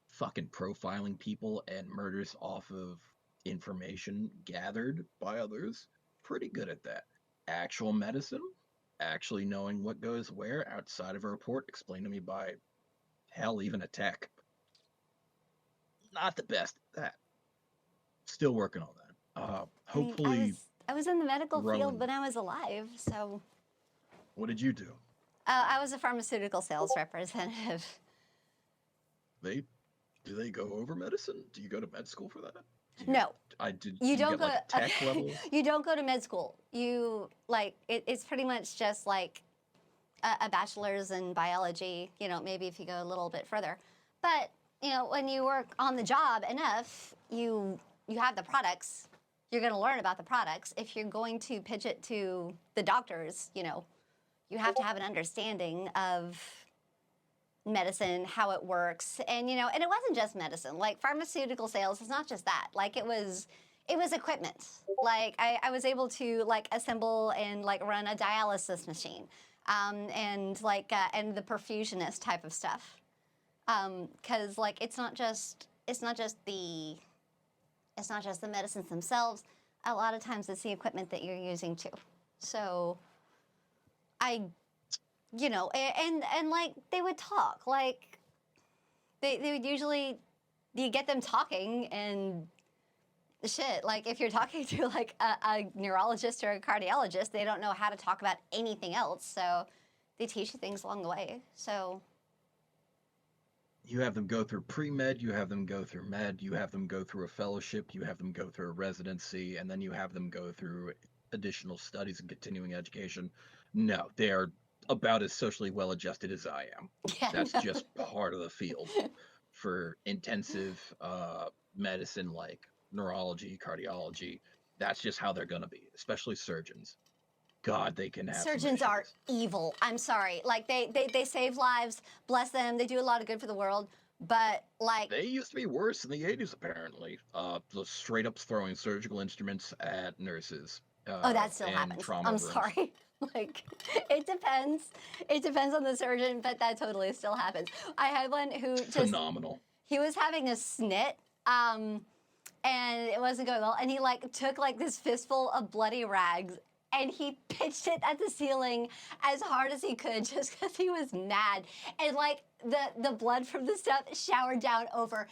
Speaker 1: fucking profiling people and murders off of information gathered by others, pretty good at that. Actual medicine, actually knowing what goes where outside of a report explained to me by hell, even a tech. Not the best at that. Still working on that.
Speaker 2: I mean,
Speaker 1: Hopefully
Speaker 2: I was in the medical field
Speaker 1: growing.
Speaker 2: when I was alive, so
Speaker 1: What did you do?
Speaker 2: I was a pharmaceutical sales representative.
Speaker 1: They do they go over medicine? Do you go to med school for that? Do you
Speaker 2: No, you
Speaker 1: do you
Speaker 2: don't
Speaker 1: get
Speaker 2: go.
Speaker 1: like a tech level?
Speaker 2: You don't go to med school. You like it's pretty much just like a bachelor's in biology. Maybe if you go a little bit further, but when you work on the job enough, you have the products. You're going to learn about the products. If you're going to pitch it to the doctors, you have to have an understanding of medicine, how it works, and and it wasn't just medicine. Like pharmaceutical sales is not just that. Like it was equipment. Like I was able to like assemble and like run a dialysis machine, and the perfusionist type of stuff. Because like it's not just the medicines themselves. A lot of times it's the equipment that you're using too. So I and like they would talk like they would usually you get them talking and shit like if you're talking to like a neurologist or a cardiologist, they don't know how to talk about anything else, so they teach you things along the way. So
Speaker 1: You have them go through pre-med, you have them go through med, you have them go through a fellowship, you have them go through a residency, and then you have them go through additional studies and continuing education. No, they are about as socially well adjusted as I am.
Speaker 2: yeah,
Speaker 1: That's
Speaker 2: no.
Speaker 1: just part of the field for intensive medicine like neurology, cardiology. That's just how they're going to be, especially surgeons. God, they can have some
Speaker 2: Surgeons are
Speaker 1: issues.
Speaker 2: evil. I'm sorry. Like they save lives, bless them. They do a lot of good for the world. But like,
Speaker 1: They used to be worse in the 80s, apparently. Just straight up throwing surgical instruments at nurses
Speaker 2: oh, that still
Speaker 1: and
Speaker 2: happens.
Speaker 1: trauma
Speaker 2: I'm
Speaker 1: rooms.
Speaker 2: sorry. Like, it depends. It depends on the surgeon, but that totally still happens. I had one who just
Speaker 1: Phenomenal.
Speaker 2: he was having a snit, and it wasn't going well, and he like took like this fistful of bloody rags and he pitched it at the ceiling as hard as he could just because he was mad. And like the blood from the stuff showered down over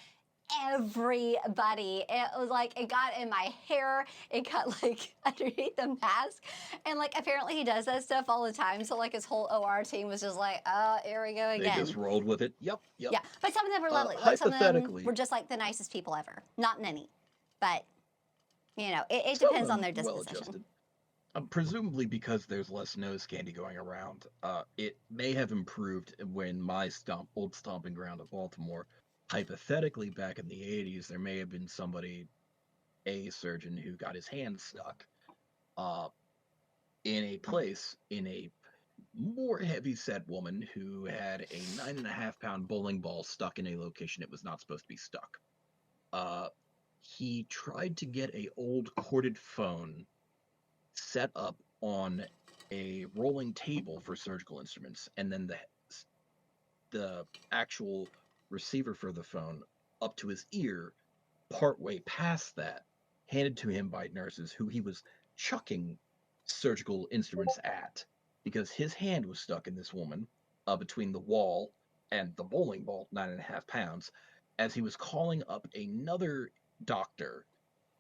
Speaker 2: everybody. It was like it got in my hair, it got like underneath the mask. And like apparently he does that stuff all the time. So like his whole OR team was just like, oh, here we go
Speaker 1: They
Speaker 2: again.
Speaker 1: just rolled with it. Yep, yep.
Speaker 2: Yeah. But some of them were lovely. Like some of them were
Speaker 1: Hypothetically,
Speaker 2: just like the nicest people ever. Not many. But it
Speaker 1: some of
Speaker 2: depends on
Speaker 1: them
Speaker 2: their
Speaker 1: well
Speaker 2: disposition.
Speaker 1: adjusted. Presumably because there's less nose candy going around. It may have improved when my old stomping ground of Baltimore. Hypothetically, back in the 80s, there may have been a surgeon who got his hand stuck uh, in a place in a more heavy set woman who had a 9.5 pound bowling ball stuck in a location it was not supposed to be stuck. Uh, he tried to get a old corded phone set up on a rolling table for surgical instruments, and then the actual receiver for the phone up to his ear, partway past that, handed to him by nurses who he was chucking surgical instruments at because his hand was stuck in this woman between the wall and the bowling ball, 9.5 pounds, as he was calling up another doctor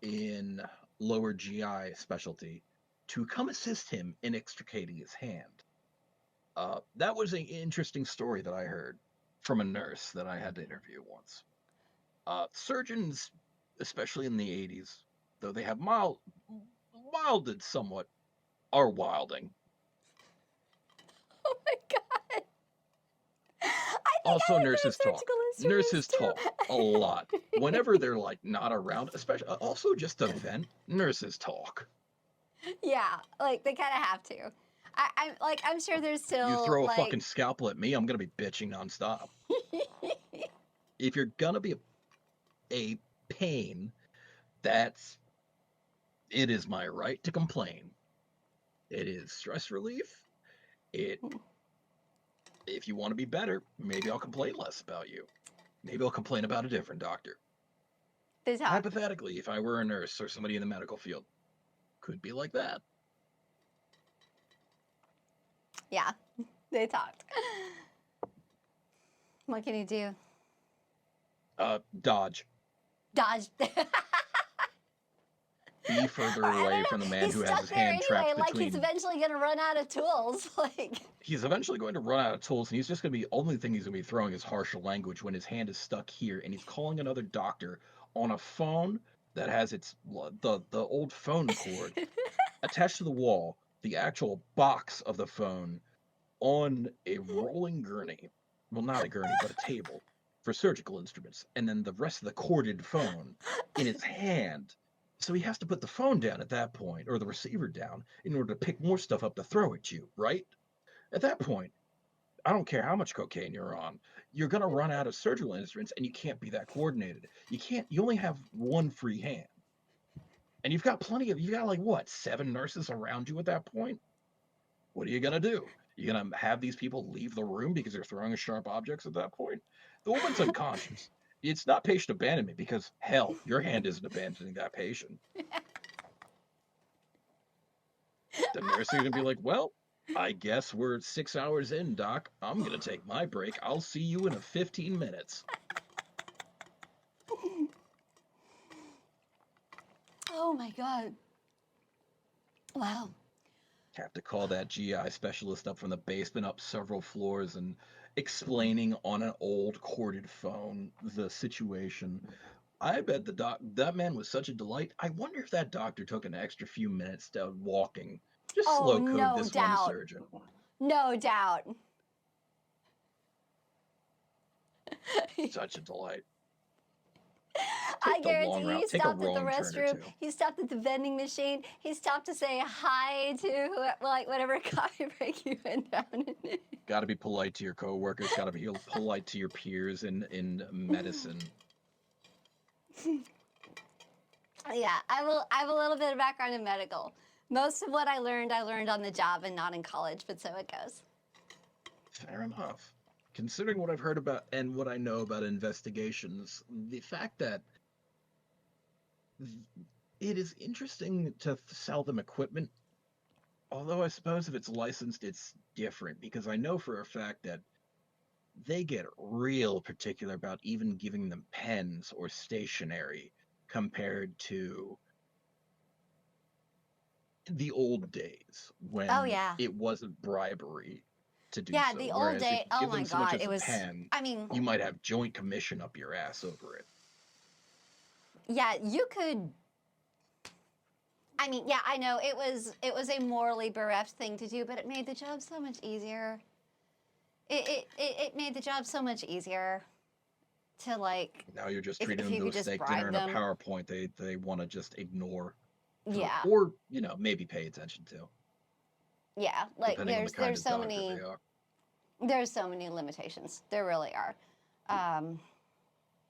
Speaker 1: in lower GI specialty to come assist him in extricating his hand. That was an interesting story that I heard from a nurse that I had to interview once. Surgeons, especially in the 80s, though they have milded somewhat, are wilding.
Speaker 2: Oh my god. I think
Speaker 1: Also,
Speaker 2: I went
Speaker 1: nurses
Speaker 2: through
Speaker 1: talk.
Speaker 2: surgical
Speaker 1: Nurses
Speaker 2: instruments
Speaker 1: talk a lot. Whenever they're like not around, especially also just a vent, nurses talk.
Speaker 2: Yeah, like they kind of have to. I'm sure there's
Speaker 1: You
Speaker 2: still
Speaker 1: throw a
Speaker 2: like.
Speaker 1: fucking scalpel at me, I'm gonna be bitching nonstop. If you're gonna be a pain, it is my right to complain. It is stress relief. If you want to be better, maybe I'll complain less about you. Maybe I'll complain about a different doctor.
Speaker 2: They talk.
Speaker 1: Hypothetically, if I were a nurse or somebody in the medical field, could be like that.
Speaker 2: Yeah, they talked. What can you do?
Speaker 1: Dodge.
Speaker 2: Dodge.
Speaker 1: Be further away from the man
Speaker 2: He's
Speaker 1: who has
Speaker 2: stuck
Speaker 1: his
Speaker 2: there
Speaker 1: hand
Speaker 2: anyway.
Speaker 1: trapped
Speaker 2: Like he's
Speaker 1: between.
Speaker 2: eventually gonna run out of tools. Like
Speaker 1: He's eventually going to run out of tools, and he's just going to be only thing he's going to be throwing is harsher language when his hand is stuck here, and he's calling another doctor on a phone that has the old phone cord attached to the wall, the actual box of the phone on a rolling gurney. Well, not a gurney, but a table for surgical instruments. And then the rest of the corded phone in his hand. So he has to put the phone down at that point, or the receiver down, in order to pick more stuff up to throw at you, right? At that point, I don't care how much cocaine you're on, you're going to run out of surgical instruments and you can't be that coordinated. You only have one free hand. And you've got like what, 7 nurses around you at that point? What are you going to do? You're going to have these people leave the room because they're throwing sharp objects at that point? The woman's unconscious. It's not patient abandonment because, hell, your hand isn't abandoning that patient. The nurse is going to be like, well, I guess we're 6 hours in, Doc. I'm going to take my break. I'll see you in 15 minutes.
Speaker 2: oh my god. Wow.
Speaker 1: Have to call that GI specialist up from the basement up several floors and explaining on an old corded phone the situation. I bet that man was such a delight. I wonder if that doctor took an extra few minutes to walking. Just
Speaker 2: Oh,
Speaker 1: slow code
Speaker 2: no
Speaker 1: this one
Speaker 2: doubt.
Speaker 1: surgeon.
Speaker 2: No doubt.
Speaker 1: Such a delight.
Speaker 2: I
Speaker 1: Take the long
Speaker 2: guarantee he
Speaker 1: route. Take a
Speaker 2: stopped at the
Speaker 1: wrong turn or
Speaker 2: restroom.
Speaker 1: two.
Speaker 2: He stopped at the vending machine. He stopped to say hi to like whatever coffee break you went down.
Speaker 1: Got to be polite to your coworkers. Got to be polite to your peers in medicine.
Speaker 2: Yeah, I have a little bit of background in medical. Most of what I learned on the job and not in college, but so it goes.
Speaker 1: Fair enough. Considering what I've heard about and what I know about investigations, the fact that it is interesting to sell them equipment, although I suppose if it's licensed, it's different because I know for a fact that they get real particular about even giving them pens or stationery compared to the old days
Speaker 2: Oh
Speaker 1: when
Speaker 2: yeah.
Speaker 1: it wasn't bribery to do
Speaker 2: Yeah,
Speaker 1: so.
Speaker 2: the old
Speaker 1: Whereas if
Speaker 2: day.
Speaker 1: you
Speaker 2: Oh
Speaker 1: give
Speaker 2: my
Speaker 1: them so much
Speaker 2: God,
Speaker 1: as
Speaker 2: it
Speaker 1: a
Speaker 2: was.
Speaker 1: pen,
Speaker 2: I mean,
Speaker 1: you might have joint commission up your ass over it.
Speaker 2: yeah, you could. I mean, yeah, I know it was a morally bereft thing to do, but it made the job so much easier. It made the job so much easier to like
Speaker 1: Now you're just
Speaker 2: if
Speaker 1: treating them
Speaker 2: you
Speaker 1: to a
Speaker 2: could just
Speaker 1: steak dinner
Speaker 2: bribe
Speaker 1: and a
Speaker 2: them.
Speaker 1: PowerPoint they want to just ignore
Speaker 2: Yeah,
Speaker 1: or maybe pay attention to,
Speaker 2: yeah. Like
Speaker 1: depending on the kind
Speaker 2: there's
Speaker 1: of
Speaker 2: so
Speaker 1: doctor
Speaker 2: many
Speaker 1: they are.
Speaker 2: there's so many limitations. There really are.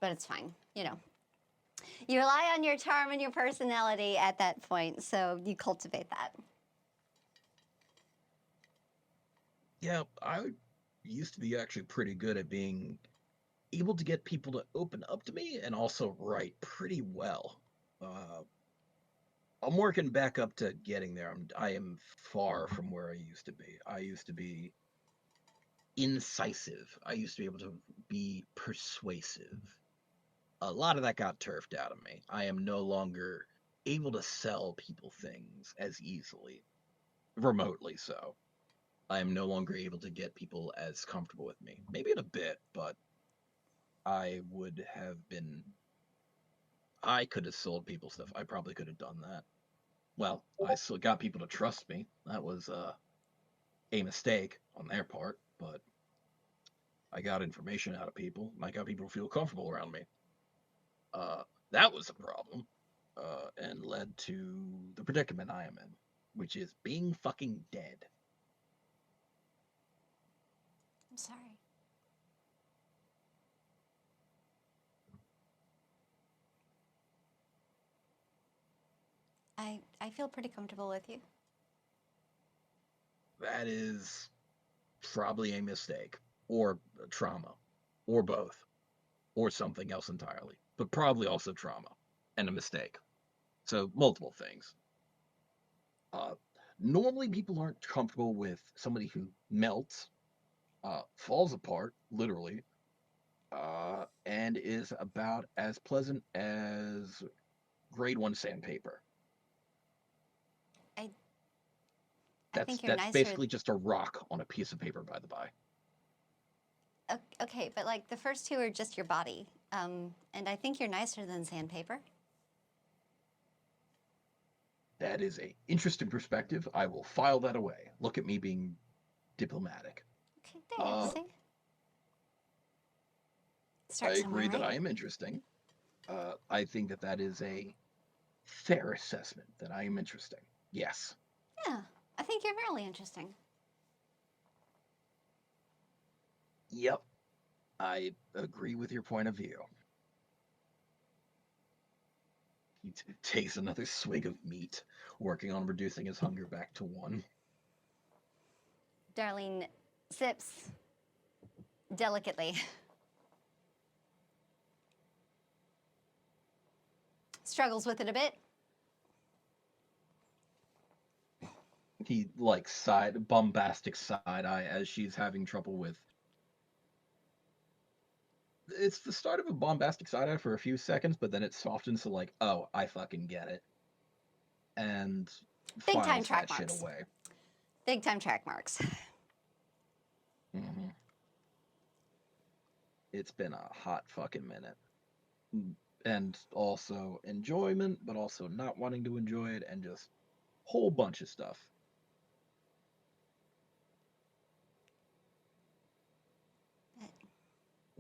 Speaker 2: But it's fine. You rely on your charm and your personality at that point, so you cultivate that.
Speaker 1: Yeah, used to be actually pretty good at being able to get people to open up to me and also write pretty well. I'm working back up to getting there. I am far from where I used to be. I used to be incisive. I used to be able to be persuasive. A lot of that got turfed out of me. I am no longer able to sell people things as easily, remotely so. I am no longer able to get people as comfortable with me. Maybe in a bit, but I would have been. I could have sold people stuff. I probably could have done that. Well, I still got people to trust me. That was a mistake on their part, but I got information out of people. I got people to feel comfortable around me. Uh, that was a problem, and led to the predicament I am in, which is being fucking dead.
Speaker 2: I'm sorry. I feel pretty comfortable with you.
Speaker 1: That is probably a mistake, or a trauma, or both, or something else entirely, but probably also trauma and a mistake. So, multiple things. Uh, Normally, people aren't comfortable with somebody who melts, falls apart, literally, and is about as pleasant as grade one sandpaper.
Speaker 2: I I
Speaker 1: That's
Speaker 2: think you're
Speaker 1: that's
Speaker 2: nicer.
Speaker 1: basically just a rock on a piece of paper, by the by.
Speaker 2: Okay, but like the first two are just your body. And I think you're nicer than sandpaper.
Speaker 1: That is a interesting perspective. I will file that away. Look at me being diplomatic.
Speaker 2: Okay, there,
Speaker 1: Uh,
Speaker 2: see?
Speaker 1: I
Speaker 2: Start somewhere,
Speaker 1: agree that
Speaker 2: right?
Speaker 1: I am interesting. I think that that is a fair assessment that I am interesting. Yes.
Speaker 2: Yeah, I think you're really interesting.
Speaker 1: Yep. I agree with your point of view. He takes another swig of meat, working on reducing his hunger back to one.
Speaker 2: Darlene sips delicately. Struggles with it a bit.
Speaker 1: He bombastic side eye as she's having trouble with. It's the start of a bombastic side eye for a few seconds, but then it softens to like, oh, I fucking get it, and
Speaker 2: Big time
Speaker 1: files
Speaker 2: track
Speaker 1: that shit
Speaker 2: marks.
Speaker 1: away.
Speaker 2: Big time track marks.
Speaker 1: Mm-hmm. It's been a hot fucking minute. And also enjoyment, but also not wanting to enjoy it, and just whole bunch of stuff.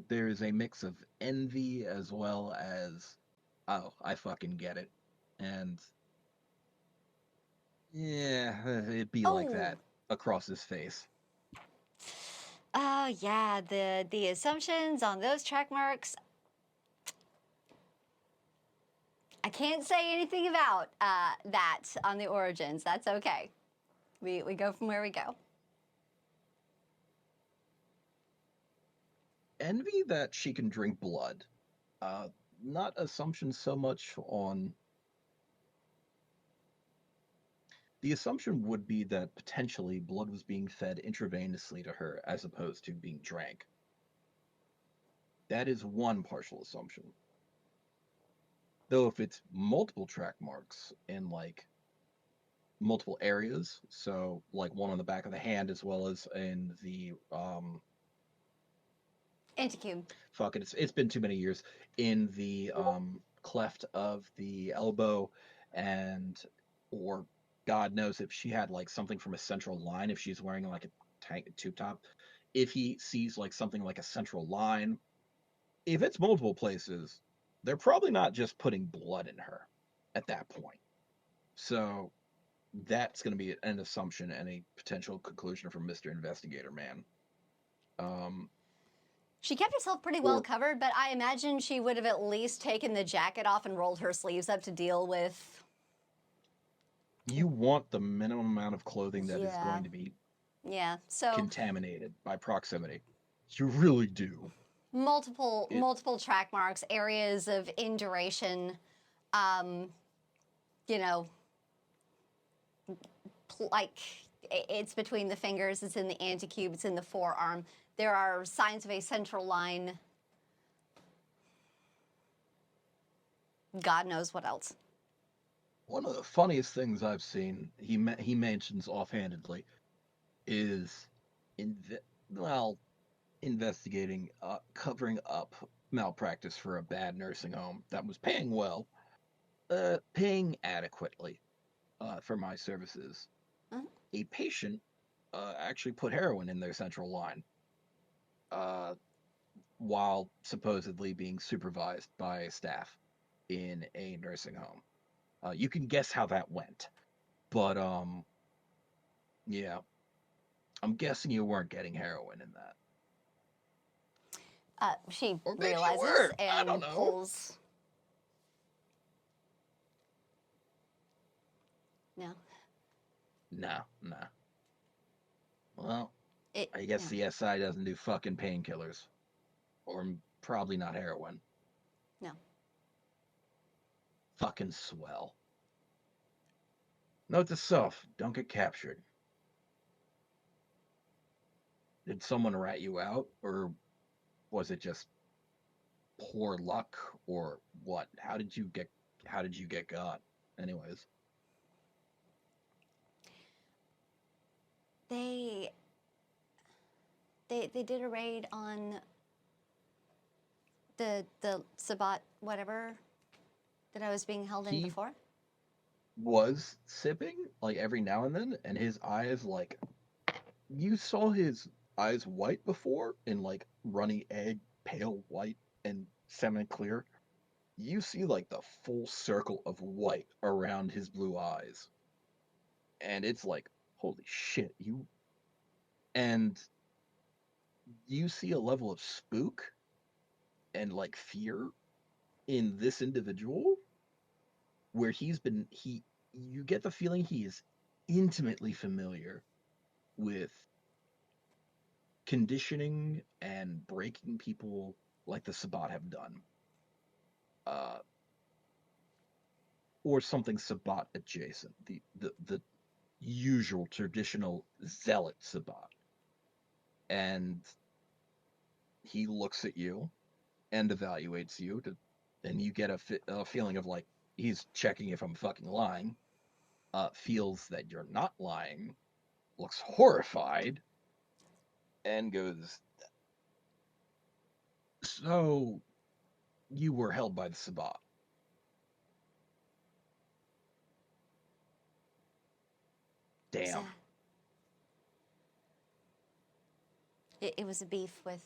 Speaker 1: There's a mix of envy as well as, oh, I fucking get it. And yeah, it'd be like
Speaker 2: Oh,
Speaker 1: that across his face.
Speaker 2: oh yeah, the assumptions on those track marks. I can't say anything about that on the origins. That's okay. We go from where we go.
Speaker 1: Envy that she can drink blood. Uh, Not assumption so much on. The assumption would be that potentially blood was being fed intravenously to her as opposed to being drank. That is one partial assumption. Though if it's multiple track marks in like multiple areas, so like one on the back of the hand as well as in the
Speaker 2: Anticube.
Speaker 1: fuck it, it's been too many years, in the cleft of the elbow, and or God knows if she had like something from a central line, if she's wearing like a tank tube top, if he sees like something like a central line, if it's multiple places, they're probably not just putting blood in her at that point. So that's going to be an assumption and a potential conclusion from Mr. Investigator Man. Um,
Speaker 2: She kept herself pretty well
Speaker 1: or
Speaker 2: covered, but I imagine she would have at least taken the jacket off and rolled her sleeves up to deal with.
Speaker 1: you want the minimum amount of clothing that is
Speaker 2: Yeah,
Speaker 1: going to be
Speaker 2: Yeah. So
Speaker 1: contaminated by proximity. You really do.
Speaker 2: multiple track marks, areas of induration. Um, you know, like it's between the fingers, it's in the anticube, it's in the forearm. There are signs of a central line. God knows what else.
Speaker 1: One of the funniest things I've seen, he mentions offhandedly, is well, investigating, covering up malpractice for a bad nursing home that was paying well, paying adequately for my services.
Speaker 2: Uh-huh.
Speaker 1: A patient actually put heroin in their central line uh, while supposedly being supervised by staff in a nursing home. You can guess how that went, but yeah, I'm guessing you weren't getting heroin in that.
Speaker 2: She
Speaker 1: Or maybe you
Speaker 2: realizes
Speaker 1: were. I don't
Speaker 2: and
Speaker 1: know.
Speaker 2: pulls. No.
Speaker 1: No, no. Well,
Speaker 2: It.
Speaker 1: I guess
Speaker 2: No.
Speaker 1: the SI doesn't do fucking painkillers. Or probably not heroin.
Speaker 2: No.
Speaker 1: Fucking swell. Note to self, don't get captured. Did someone rat you out? Or was it just poor luck? Or what? How did you get got? Anyways.
Speaker 2: They. They did a raid on the Sabat whatever that I was being held in
Speaker 1: He
Speaker 2: before.
Speaker 1: was sipping like every now and then, and his eyes like you saw his eyes white before in like runny egg, pale white, and semi clear. You see like the full circle of white around his blue eyes. And it's like, holy shit, and you see a level of spook and like fear in this individual where he you get the feeling he is intimately familiar with conditioning and breaking people like the Sabbat have done. Uh, or something Sabbat adjacent, the usual traditional zealot Sabbat. And he looks at you and evaluates you and you get a feeling of like he's checking if I'm fucking lying. Feels that you're not lying, looks horrified, and goes, "So you were held by the Sabbat?"
Speaker 2: So
Speaker 1: Damn.
Speaker 2: it was a beef with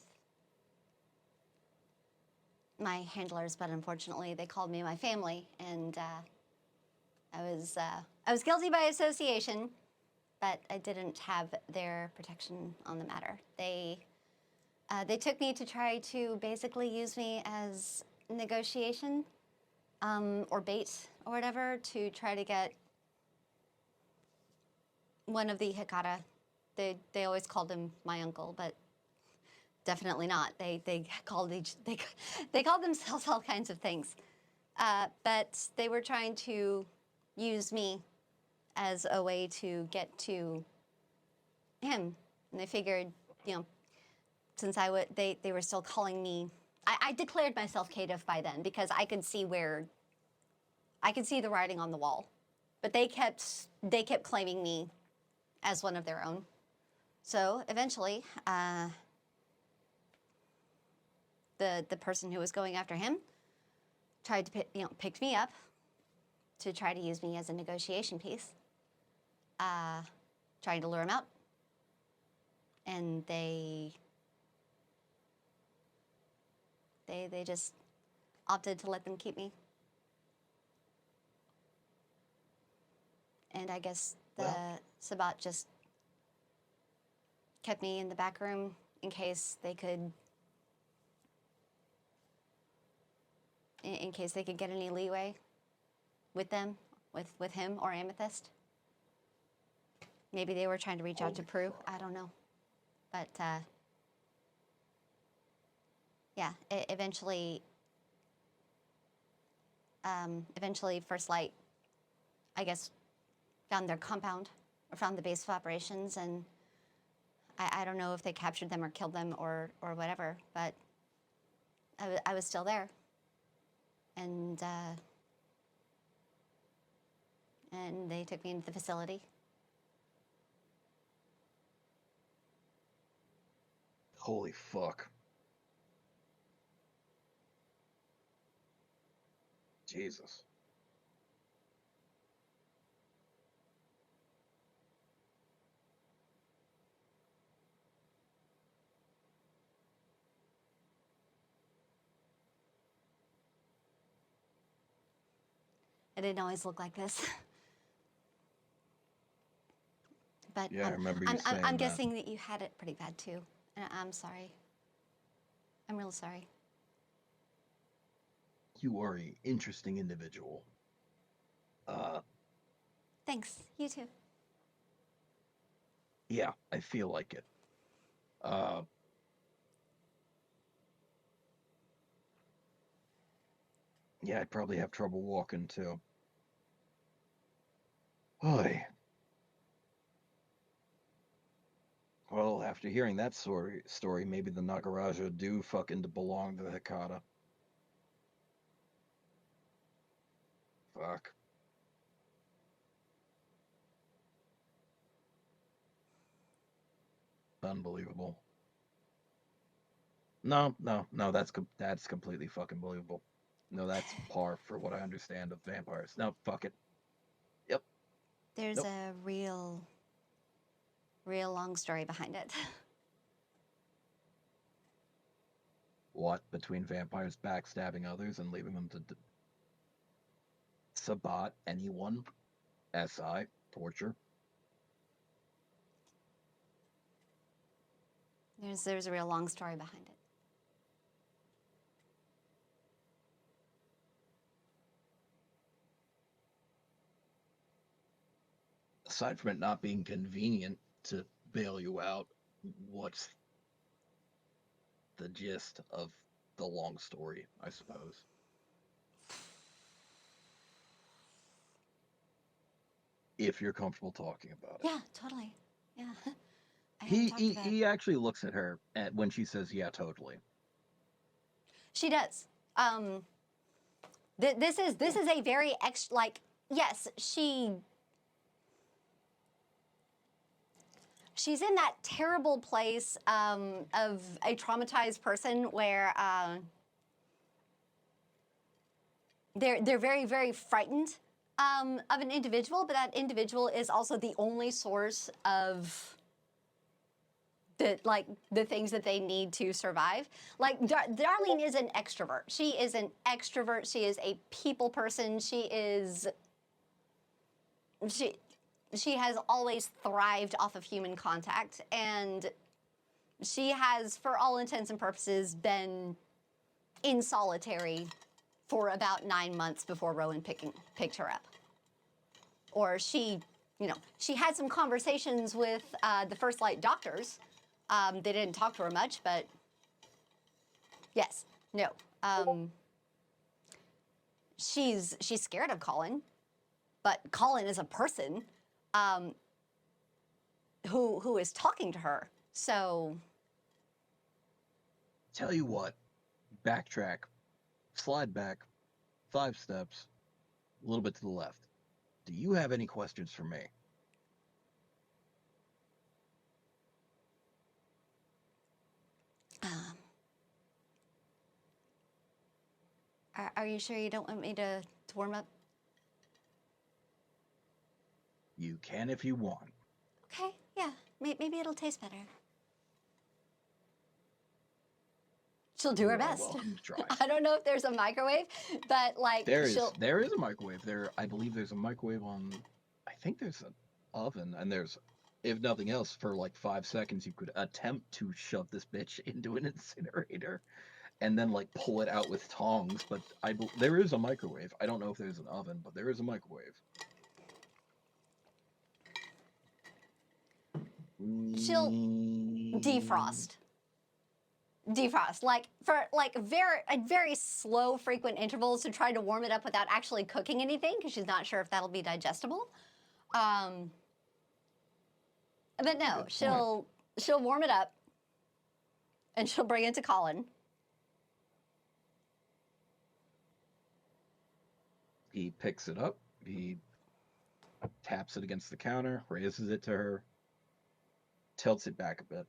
Speaker 2: my handlers, but unfortunately they called me my family, and I was guilty by association, but I didn't have their protection on the matter. They took me to try to basically use me as negotiation or bait or whatever to try to get one of the Hikata. They always called him my uncle, but definitely not. They they called themselves all kinds of things, but they were trying to use me as a way to get to him, and they figured, you know, since they were still calling me. I declared myself caitiff by then because I could see the writing on the wall, but they kept claiming me as one of their own. So eventually, the person who was going after him tried to picked me up to try to use me as a negotiation piece, trying to lure him out, and they just opted to let them keep me. And I guess the Sabat just kept me in the back room in case they could, in case they could get any leeway with them, with him or Amethyst. Maybe they were trying to reach out to
Speaker 1: Holy
Speaker 2: Prue.
Speaker 1: fuck.
Speaker 2: I don't know. But yeah, eventually, First Light, I guess, found their compound or found the base of operations, and I don't know if they captured them or killed them or whatever, but I was still there, and they took me into the facility.
Speaker 1: Holy fuck. Jesus.
Speaker 2: It didn't always look like this. But
Speaker 1: Yeah, I remember you saying
Speaker 2: I'm
Speaker 1: that.
Speaker 2: guessing that you had it pretty bad too. And I'm sorry. I'm real sorry.
Speaker 1: You are an interesting individual.
Speaker 2: Thanks. You too.
Speaker 1: Yeah, I feel like it. Uh, yeah, I'd probably have trouble walking too. Oy. Well, after hearing that story, maybe the Nagaraja do fucking belong to the Hekata. Fuck. Unbelievable. No, no, no, that's completely fucking believable. No, that's par for what I understand of vampires. No, fuck it. Yep.
Speaker 2: There's
Speaker 1: Nope.
Speaker 2: a real long story behind it.
Speaker 1: What between vampires backstabbing others and leaving them to sabat anyone? SI torture.
Speaker 2: There's a real long story behind it.
Speaker 1: Aside from it not being convenient to bail you out, what's the gist of the long story, I suppose? If you're comfortable talking about it.
Speaker 2: Yeah, totally. Yeah. I haven't talked about it.
Speaker 1: He actually looks at her when she says, "Yeah, totally."
Speaker 2: She does. This is a very yes, she's in that terrible place of a traumatized person where they're very, very frightened of an individual, but that individual is also the only source of the things that they need to survive. Like Darlene is an extrovert. She is an extrovert. She is a people person. She has always thrived off of human contact, and she has, for all intents and purposes, been in solitary for about 9 months before Rowan picked her up. Or she had some conversations with the First Light doctors. They didn't talk to her much, but yes, no. She's scared of Colin, but Colin is a person who is talking to her. So,
Speaker 1: Tell you what, backtrack, slide back 5 steps, a little bit to the left. Do you have any questions for me?
Speaker 2: are you sure you don't want me to warm up?
Speaker 1: You can if you want.
Speaker 2: Okay, yeah, maybe it'll taste better. She'll do
Speaker 1: You
Speaker 2: her
Speaker 1: are
Speaker 2: best.
Speaker 1: welcome to try.
Speaker 2: I don't know if there's a microwave, but
Speaker 1: there is a microwave. I believe there's a microwave on. I think there's an oven, and there's, if nothing else, for like 5 seconds you could attempt to shove this bitch into an incinerator, and then like pull it out with tongs. But there is a microwave. I don't know if there's an oven, but there is a microwave.
Speaker 2: She'll defrost. Defrost, like for like very slow, frequent intervals to try to warm it up without actually cooking anything, because she's not sure if that'll be digestible. But no, she'll warm it up, and she'll bring it to Colin.
Speaker 1: He picks it up. He taps it against the counter, raises it to her, tilts it back a bit.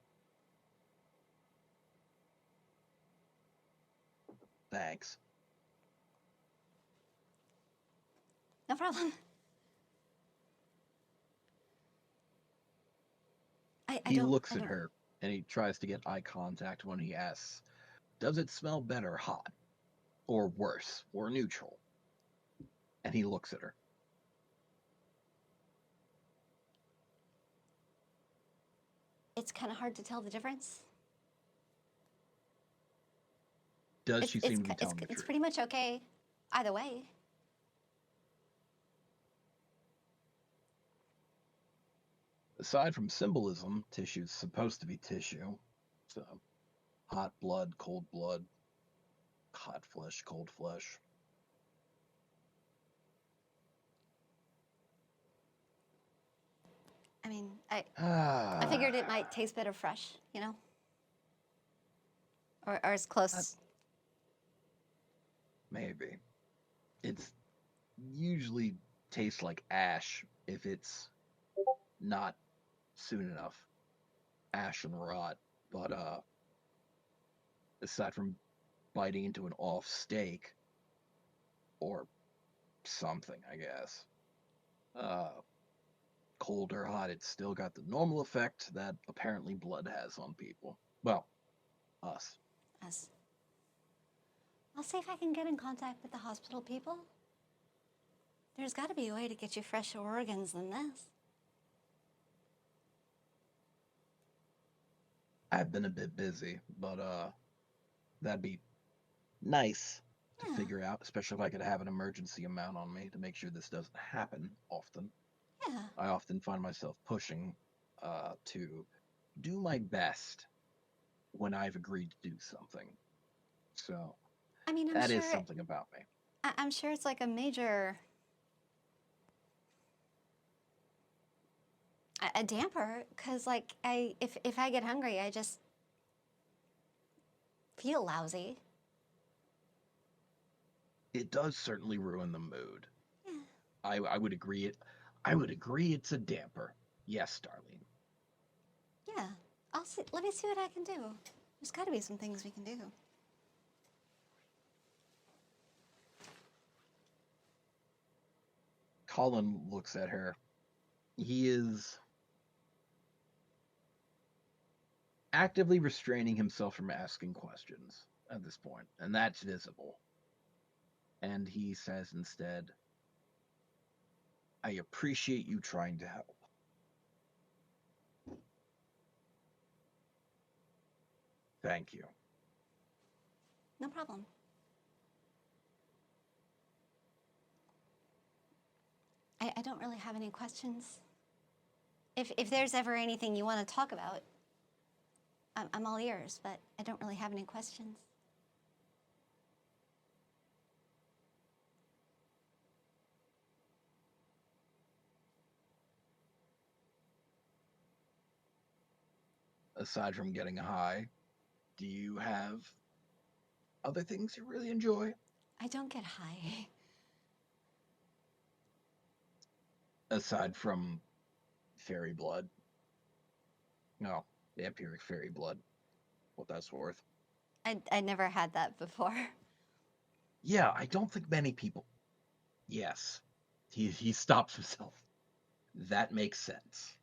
Speaker 1: Thanks.
Speaker 2: No problem.
Speaker 1: He looks at her, and he tries to get eye contact when he asks, "Does it smell better hot? Or worse? Or neutral?" And he looks at her.
Speaker 2: It's kind of hard to tell the difference.
Speaker 1: Does she seem to be telling the truth?
Speaker 2: It's pretty much okay either way.
Speaker 1: Aside from symbolism, tissue's supposed to be tissue. So, hot blood, hot flesh, cold flesh.
Speaker 2: I mean, I figured it might taste better fresh, you know? Or as close.
Speaker 1: Maybe. It's usually tastes like ash if it's not soon enough. Ash and rot. But aside from biting into an off steak or something, I guess. Cold or hot, it's still got the normal effect that apparently blood has on people. Well, us.
Speaker 2: Us. I'll see if I can get in contact with the hospital people. There's got to be a way to get you fresher organs than this.
Speaker 1: I've been a bit busy, but that'd be nice to figure out, especially if I could have an emergency amount on me to make sure this doesn't happen often.
Speaker 2: Yeah.
Speaker 1: I often find myself pushing to do my best when I've agreed to do something. So,
Speaker 2: I mean,
Speaker 1: that is something about me.
Speaker 2: I'm sure it's like a major a damper, because like if I get hungry, I just feel lousy.
Speaker 1: It does certainly ruin the mood.
Speaker 2: Yeah.
Speaker 1: I would agree it's a damper. Yes, Darlene.
Speaker 2: Yeah. I'll see. Let me see what I can do. There's got to be some things we can do.
Speaker 1: Colin looks at her. He is actively restraining himself from asking questions at this point, and that's visible. And he says instead, "I appreciate you trying to help." Thank you.
Speaker 2: No problem. I don't really have any questions. If there's ever anything you want to talk about, I'm all ears, but I don't really have any questions.
Speaker 1: Aside from getting high, do you have other things you really enjoy?
Speaker 2: I don't get high.
Speaker 1: Aside from fairy blood? No, vampiric fairy blood. What that's worth.
Speaker 2: I never had that before.
Speaker 1: Yeah, I don't think many people. Yes. He stops himself. That makes sense.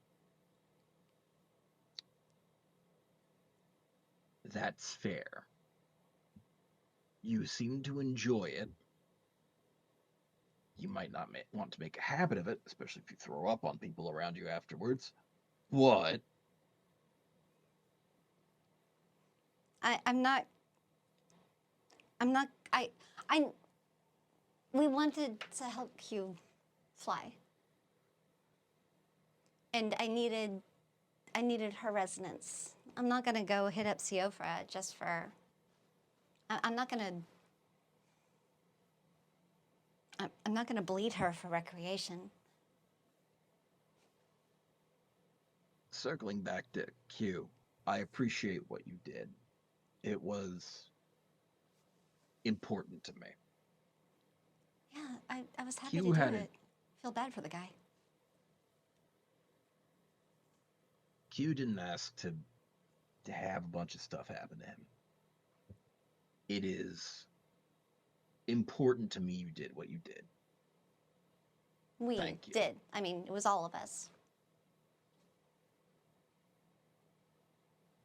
Speaker 1: That's fair. You seem to enjoy it. You might not want to make a habit of it, especially if you throw up on people around you afterwards. What?
Speaker 2: I'm not. We wanted to help Q fly. And I needed
Speaker 3: I needed her resonance. I'm not gonna go hit up Siofra just for. I'm not gonna. I'm not gonna bleed her for recreation.
Speaker 1: Circling back to Q, I appreciate what you did. It was important to me.
Speaker 3: Yeah, I was happy to
Speaker 1: Q
Speaker 3: do
Speaker 1: had
Speaker 3: it. Feel bad for the guy.
Speaker 1: Q didn't ask to have a bunch of stuff happen to him. It is important to me you did what you did.
Speaker 3: We
Speaker 1: Thank you.
Speaker 3: did. I mean, it was all of us.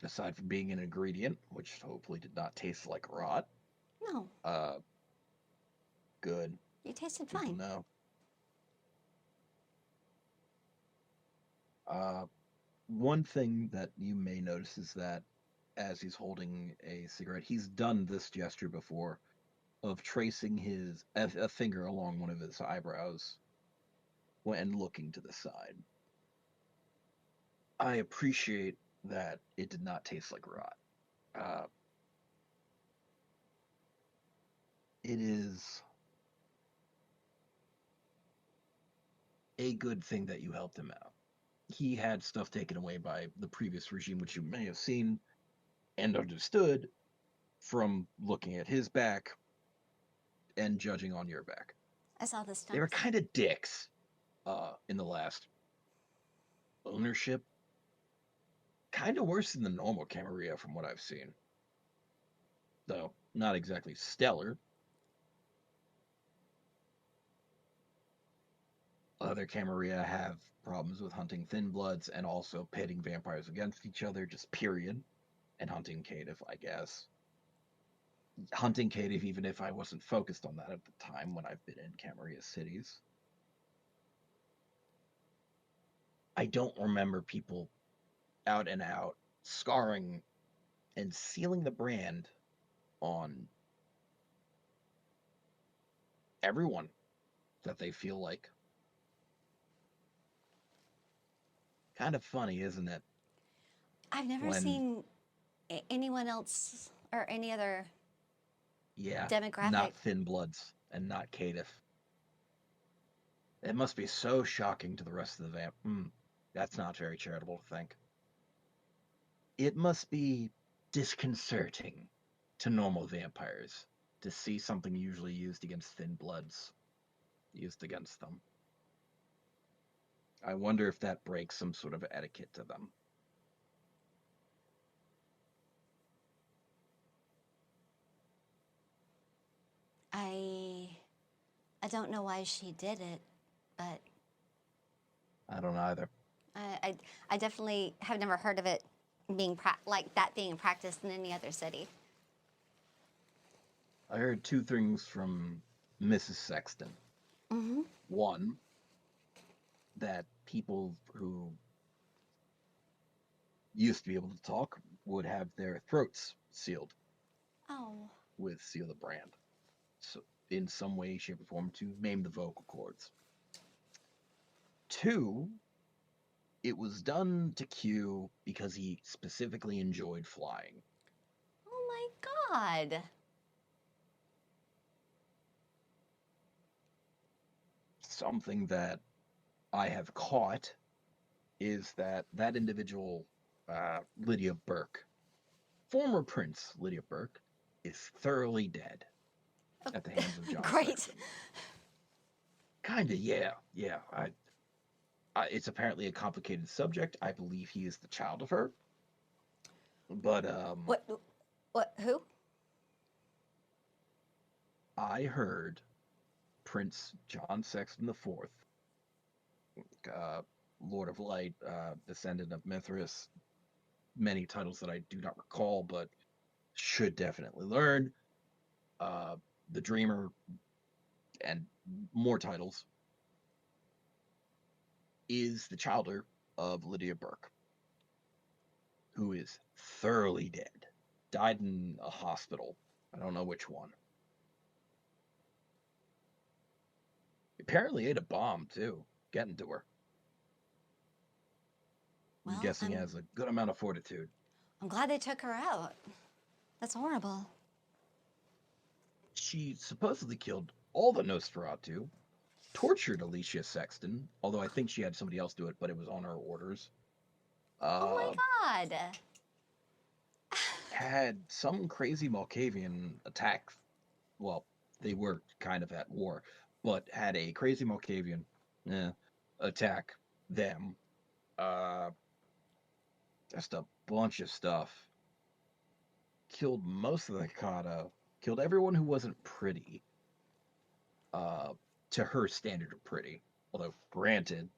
Speaker 1: Aside from being an ingredient, which hopefully did not taste like rot.
Speaker 3: No.
Speaker 1: Good.
Speaker 3: You tasted
Speaker 1: Good
Speaker 3: fine.
Speaker 1: to know. One thing that you may notice is that as he's holding a cigarette, he's done this gesture before of tracing a finger along one of his eyebrows and looking to the side. I appreciate that it did not taste like rot. It is a good thing that you helped him out. He had stuff taken away by the previous regime, which you may have seen and understood from looking at his back and judging on your back.
Speaker 3: I saw the
Speaker 1: They were
Speaker 3: stumps.
Speaker 1: kind of dicks in the last ownership. Kind of worse than the normal Camarilla from what I've seen. Though, not exactly stellar. Other Camarilla have problems with hunting thin bloods and also pitting vampires against each other, just period. And hunting caitiff, I guess. Hunting caitiff, even if I wasn't focused on that at the time when I've been in Camarilla cities. I don't remember people out and out scarring and sealing the brand on everyone that they feel like. Kind of funny, isn't it?
Speaker 3: I've never
Speaker 1: When,
Speaker 3: seen anyone else or any other
Speaker 1: yeah,
Speaker 3: demographic.
Speaker 1: not thin bloods and not caitiff. It must be so shocking to the rest of the vamp. That's not very charitable to think. It must be disconcerting to normal vampires to see something usually used against thin bloods used against them. I wonder if that breaks some sort of etiquette to them.
Speaker 3: I don't know why she did it, but
Speaker 1: I don't either.
Speaker 3: I definitely have never heard of it being like that being practiced in any other city.
Speaker 1: I heard two things from Mrs. Sexton.
Speaker 3: Mm-hmm.
Speaker 1: One, that people who used to be able to talk would have their throats sealed
Speaker 3: Oh.
Speaker 1: with Seal the Brand. So, in some way, shape, or form to maim the vocal cords. Two, it was done to Q because he specifically enjoyed flying.
Speaker 3: Oh my God.
Speaker 1: Something that I have caught is that that individual, Lydia Burke, former Prince Lydia Burke, is thoroughly dead at the hands of John
Speaker 3: Great.
Speaker 1: Sexton. Kinda, yeah. It's apparently a complicated subject. I believe he is the child of her. But
Speaker 3: What? What? Who?
Speaker 1: I heard Prince John Sexton IV, Lord of Light, descendant of Mithras, many titles that I do not recall, but should definitely learn. The Dreamer, and more titles, is the childer of Lydia Burke, who is thoroughly dead. Died in a hospital. I don't know which one. Apparently ate a bomb, too, getting to her. I'm guessing has a good amount of fortitude.
Speaker 3: I'm glad they took her out. That's horrible.
Speaker 1: She supposedly killed all the Nosferatu, tortured Alicia Sexton, although I think she had somebody else do it, but it was on her orders.
Speaker 3: Oh my god.
Speaker 1: Had some crazy Malkavian attack. Well, they were kind of at war, but had a crazy Malkavian attack them. Just a bunch of stuff. Killed most of the Kata. Killed everyone who wasn't pretty. To her standard of pretty. Although, granted,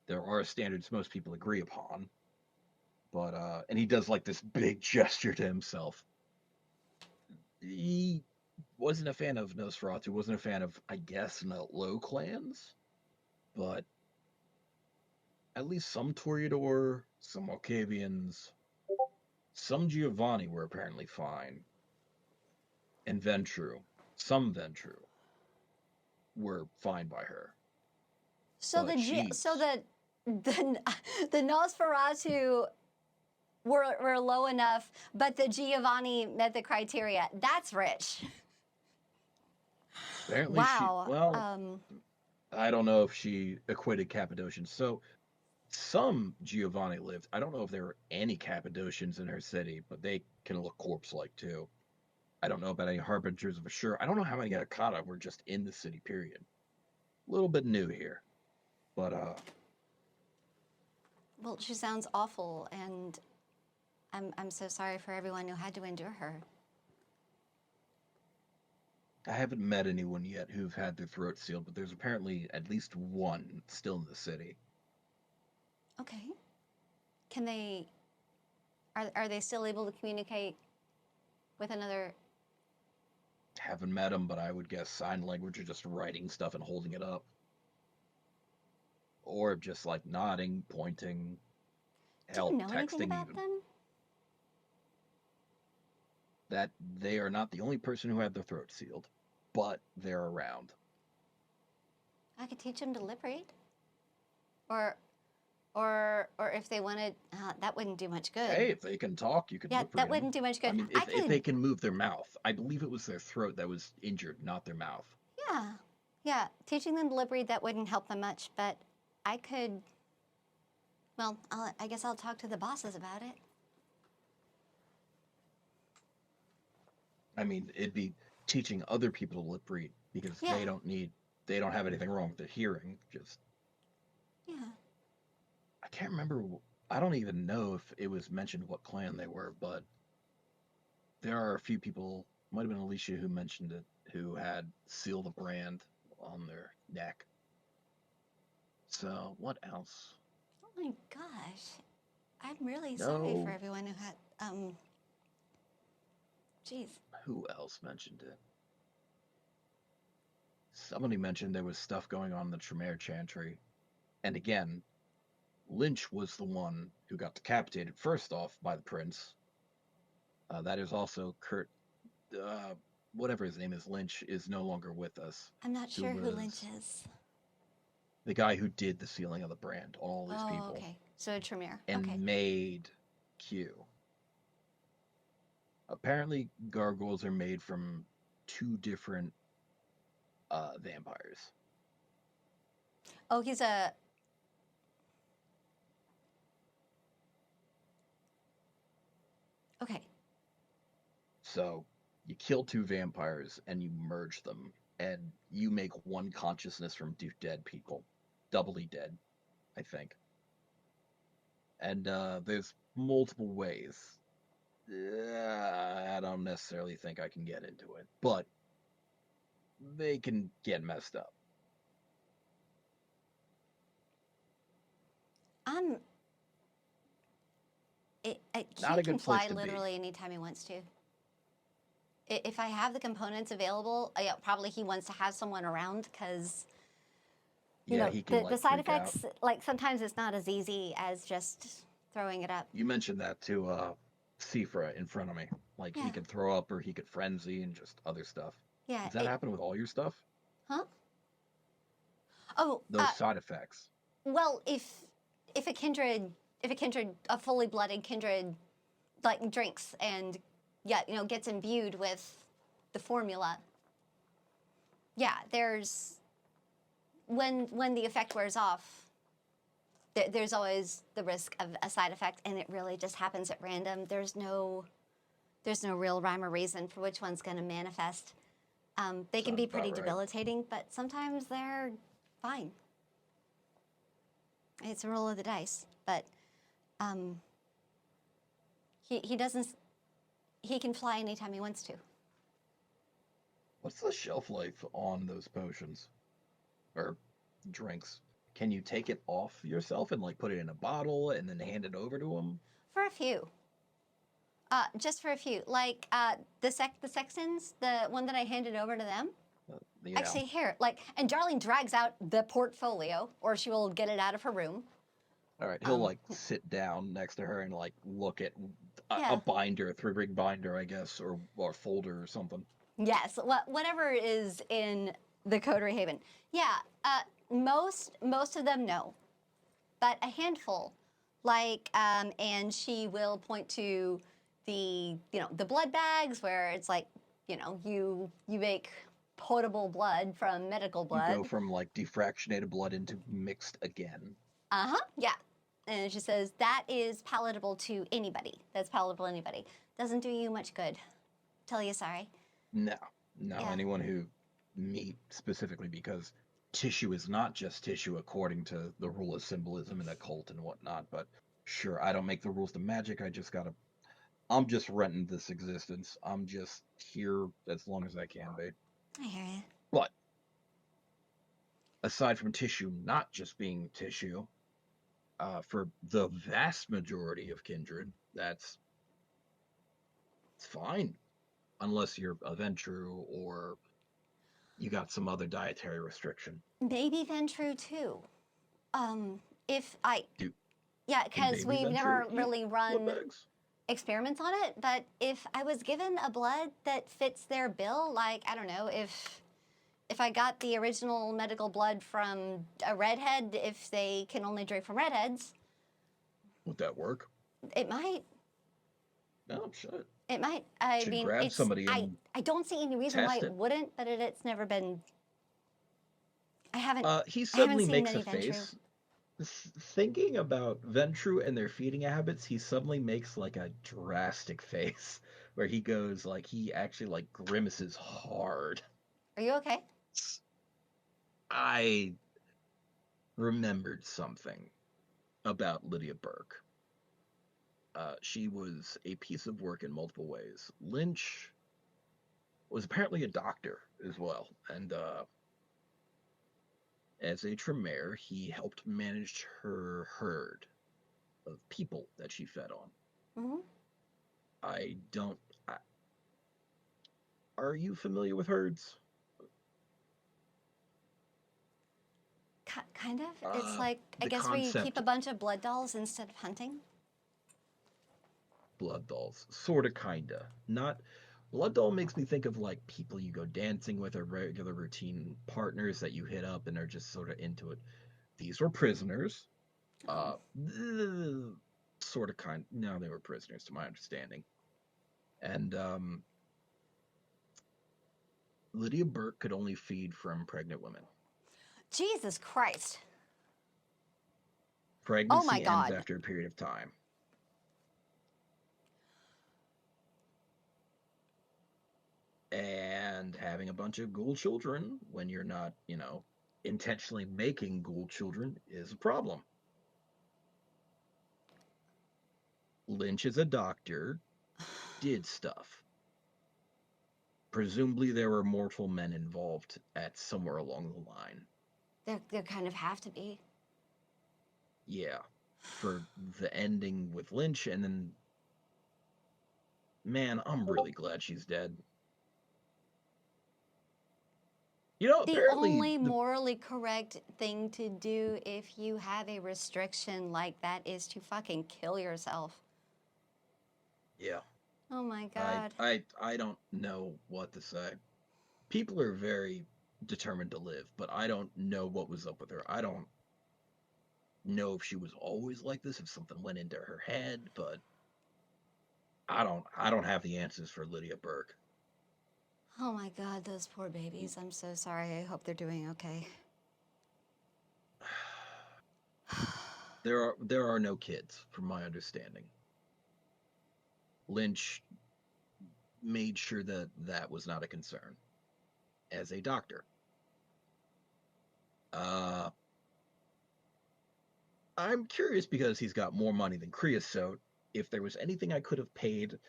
Speaker 1: there are standards most people agree upon. But, and he does like this big gesture to himself. He wasn't a fan of Nosferatu, wasn't a fan of, I guess, low clans. But at least some Toreador, some Malkavians, some Giovanni were apparently fine. And some Ventru, were fine by her.
Speaker 3: So
Speaker 1: But
Speaker 3: the Nosferatu were low enough, but the Giovanni met the criteria. That's rich.
Speaker 1: apparently
Speaker 3: Wow.
Speaker 1: I don't know if she equated Cappadocians. So some Giovanni lived. I don't know if there were any Cappadocians in her city, but they can look corpse-like too. I don't know about any harbingers for sure. I don't know how many Akata were just in the city, period. A little bit new here. But
Speaker 3: Well, she sounds awful, and I'm so sorry for everyone who had to endure her.
Speaker 1: I haven't met anyone yet who've had their throat sealed, but there's apparently at least one still in the city.
Speaker 3: Okay. Can they? Are they still able to communicate with another?
Speaker 1: Haven't met him, but I would guess sign language or just writing stuff and holding it up. Or just like nodding, pointing,
Speaker 3: Do you know
Speaker 1: texting
Speaker 3: anything about
Speaker 1: even.
Speaker 3: them?
Speaker 1: That they are not the only person who had their throat sealed, but they're around.
Speaker 3: I could teach them to lip read. Or if they wanted, that wouldn't do much good.
Speaker 1: Hey, if they can talk, you could lip read
Speaker 3: that wouldn't do much good.
Speaker 1: I mean, if they can move their mouth. I believe it was their throat that was injured, not their mouth.
Speaker 3: Yeah. Teaching them to lip read, that wouldn't help them much, but I could. Well, I guess I'll talk to the bosses about it.
Speaker 1: I mean, it'd be teaching other people to lip read because they don't have anything wrong with their hearing.
Speaker 3: Yeah.
Speaker 1: I can't remember. I don't even know if it was mentioned what clan they were, but there are a few people. Might have been Alicia who mentioned it, who had seal the brand on their neck. So what else?
Speaker 3: Oh my gosh, I'm really sorry for everyone who had. Jeez.
Speaker 1: Who else mentioned it? Somebody mentioned there was stuff going on in the Tremere Chantry. And again, Lynch was the one who got decapitated first off by the prince. That is also Kurt, whatever his name is, Lynch, is no longer with us.
Speaker 3: I'm not sure who Lynch is.
Speaker 1: The guy who did the sealing of the brand on all these people.
Speaker 3: Okay. So Tremere.
Speaker 1: And made Q. Apparently, gargoyles are made from 2 different vampires.
Speaker 3: Oh, he's a. Okay.
Speaker 1: So you kill 2 vampires and you merge them, and you make one consciousness from 2 dead people, doubly dead, I think. And there's multiple ways. I don't necessarily think I can get into it, but they can get messed up.
Speaker 3: He can fly literally anytime he wants to. If I have the components available, probably he wants to have someone around because the side effects, like sometimes it's not as easy as just throwing it up.
Speaker 1: You mentioned that to Sifra in front of me. Like he could throw up or he could frenzy and just other stuff.
Speaker 3: Yeah.
Speaker 1: Does that happen with all your stuff?
Speaker 3: Huh? Oh.
Speaker 1: Those side effects.
Speaker 3: Well, if a kindred a fully blooded kindred, like drinks and gets imbued with the formula. Yeah, there's when the effect wears off, there's always the risk of a side effect, and it really just happens at random. There's no real rhyme or reason for which one's going to manifest. They can be pretty debilitating, but sometimes they're fine. It's a roll of the dice, but he doesn't. He can fly anytime he wants to.
Speaker 1: What's the shelf life on those potions or drinks? Can you take it off yourself and like put it in a bottle and then hand it over to them?
Speaker 3: For a few. Just for a few. Like the sextons, the one that I handed over to them. Yeah. Actually, here, and Darlene drags out the portfolio, or she will get it out of her room.
Speaker 1: All right, he'll sit down next to her and look at a binder, a 3-ring binder, I guess, or a folder or something.
Speaker 3: Yes, whatever is in the coterie haven. Yeah, most of them know, but a handful, and she will point to the blood bags where it's you make potable blood from medical blood.
Speaker 1: You go from defractionated blood into mixed again.
Speaker 3: Yeah. And she says that is palatable to anybody. That's palatable to anybody. Doesn't do you much good. Tell you sorry.
Speaker 1: No. Yeah. Anyone who meat specifically, because tissue is not just tissue according to the rule of symbolism and occult and whatnot. But sure, I don't make the rules to magic. I'm just renting this existence. I'm just here as long as I can be.
Speaker 3: I hear you.
Speaker 1: But aside from tissue not just being tissue, for the vast majority of kindred, it's fine. Unless you're a Ventru or you got some other dietary restriction.
Speaker 3: Maybe Ventru too. Because we've never really run experiments on it, but if I was given a blood that fits their bill, I don't know, if I got the original medical blood from a redhead, if they can only drink from redheads.
Speaker 1: Would that work?
Speaker 3: It might.
Speaker 1: No, shit.
Speaker 3: It might.
Speaker 1: Grab somebody
Speaker 3: I don't see any reason why it wouldn't, but it's never been. I haven't.
Speaker 1: He suddenly makes a face. Thinking about Ventru and their feeding habits, he suddenly makes a drastic face where he goes he actually grimaces hard.
Speaker 3: Are you okay?
Speaker 1: I remembered something about Lydia Burke. She was a piece of work in multiple ways. Lynch was apparently a doctor as well, and as a Tremere, he helped manage her herd of people that she fed on.
Speaker 3: Mm-hmm.
Speaker 1: Are you familiar with herds?
Speaker 3: Kind of. It's I guess where you keep a bunch of blood dolls instead of hunting.
Speaker 1: Blood dolls, sorta, kinda. Not. Blood doll makes me think of people you go dancing with or regular routine partners that you hit up and are just sort of into it. These were prisoners. Sort of kind. No, they were prisoners, to my understanding. And Lydia Burke could only feed from pregnant women.
Speaker 3: Jesus Christ.
Speaker 1: Pregnancy ends after a period of time. And having a bunch of ghoul children when you're not, intentionally making ghoul children is a problem. Lynch is a doctor, did stuff. Presumably there were mortal men involved at somewhere along the line.
Speaker 3: There kind of have to be.
Speaker 1: Yeah. For the ending with Lynch, and then... Man, I'm really glad she's dead.
Speaker 3: The only morally correct thing to do if you have a restriction like that is to fucking kill yourself.
Speaker 1: Yeah.
Speaker 3: Oh my God.
Speaker 1: I don't know what to say. People are very determined to live, but I don't know what was up with her. know if she was always like this, if something went into her head, but I don't have the answers for Lydia Burke.
Speaker 3: Oh my God, those poor babies. I'm so sorry. I hope they're doing okay.
Speaker 1: There are no kids, from my understanding. Lynch made sure that that was not a concern as a doctor. I'm curious because he's got more money than Creosote. If there was anything I could have paid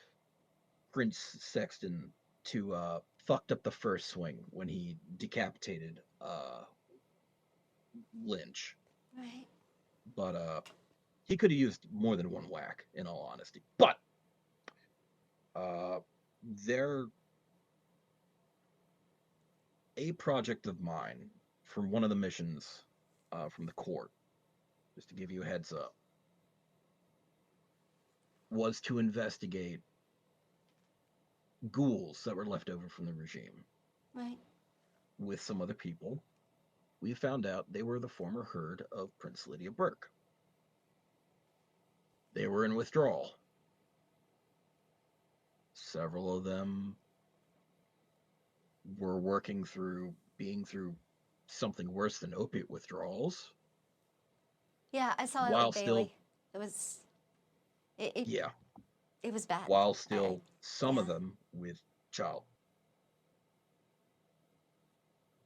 Speaker 1: Prince Sexton to fucked up the first swing when he decapitated Lynch.
Speaker 3: Right.
Speaker 1: But he could have used more than one whack, in all honesty. But they're a project of mine from one of the missions from the court, just to give you a heads up, was to investigate ghouls that were left over from the regime.
Speaker 3: Right.
Speaker 1: With some other people, we found out they were the former herd of Prince Lydia Burke. They were in withdrawal. Several of them were being through something worse than opiate withdrawals.
Speaker 3: Yeah, I saw it with Bailey. It was,
Speaker 1: yeah,
Speaker 3: it was bad.
Speaker 1: While still some of them with child.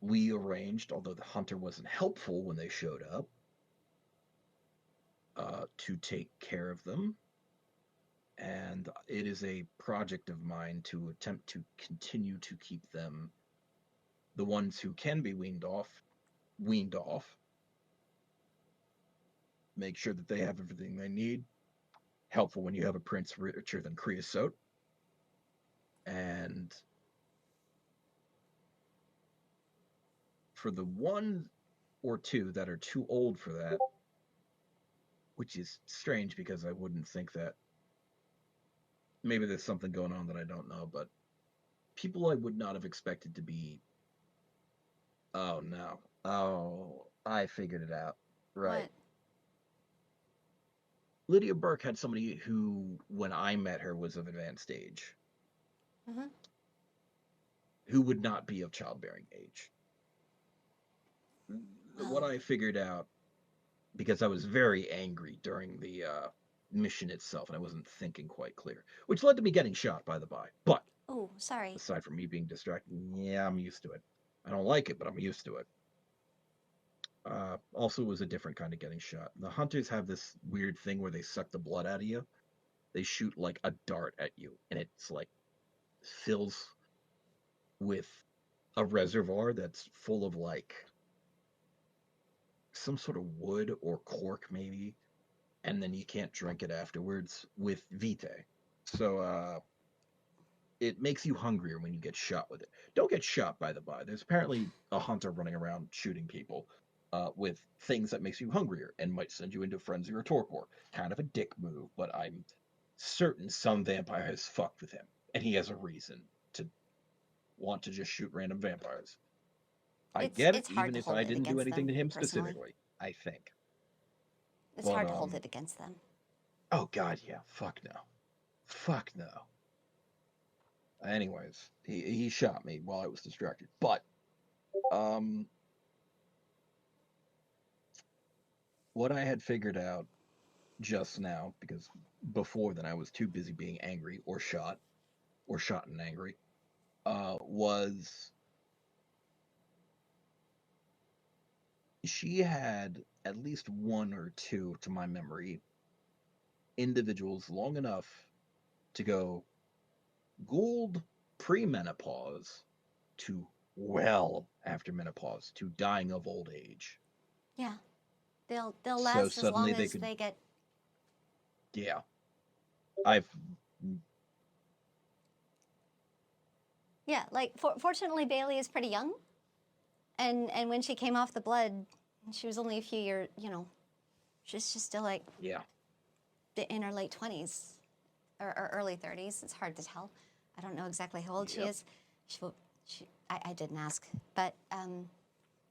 Speaker 1: We arranged, although the hunter wasn't helpful when they showed up, to take care of them. And it is a project of mine to attempt to continue to keep them, the ones who can be weaned off, make sure that they have everything they need. Helpful when you have a prince richer than Creosote. And for the one or two that are too old for that, which is strange because I wouldn't think that. Maybe there's something going on that I don't know, but people I would not have expected to be. Oh no. Oh, I figured it out. Right.
Speaker 3: What?
Speaker 1: Lydia Burke had somebody who, when I met her, was of advanced age.
Speaker 3: Mm-hmm.
Speaker 1: Who would not be of childbearing age. What I figured out, because I was very angry during the mission itself, and I wasn't thinking quite clear, which led to me getting shot, by the by. But
Speaker 3: oh, sorry.
Speaker 1: Aside from me being distracted, yeah, I'm used to it. I don't like it, but I'm used to it. Also, it was a different kind of getting shot. The hunters have this weird thing where they suck the blood out of you. They shoot like a dart at you, and it's like fills with a reservoir that's full of like some sort of wood or cork, maybe, and then you can't drink it afterwards with vitae. So it makes you hungrier when you get shot with it. Don't get shot, by the by. There's apparently a hunter running around shooting people with things that makes you hungrier and might send you into frenzy or torpor. Kind of a dick move, but I'm certain some vampire has fucked with him, and he has a reason to want to just shoot random vampires. I get it, even if I didn't do anything to him specifically, I think.
Speaker 3: It's hard to hold it against them.
Speaker 1: Oh, God, yeah. Fuck no. Fuck no. Anyways, he shot me while I was distracted. But what I had figured out just now, because before then I was too busy being angry or shot and angry, was she had at least one or two, to my memory, individuals long enough to go Gould pre-menopause to well after menopause to dying of old age.
Speaker 3: Yeah. They'll last as long as they get.
Speaker 1: Yeah.
Speaker 3: Yeah, like fortunately Bailey is pretty young. And when she came off the blood, she was only a few years, she's still like in her late 20s or early 30s. It's hard to tell. I don't know exactly how old she is. I didn't ask, but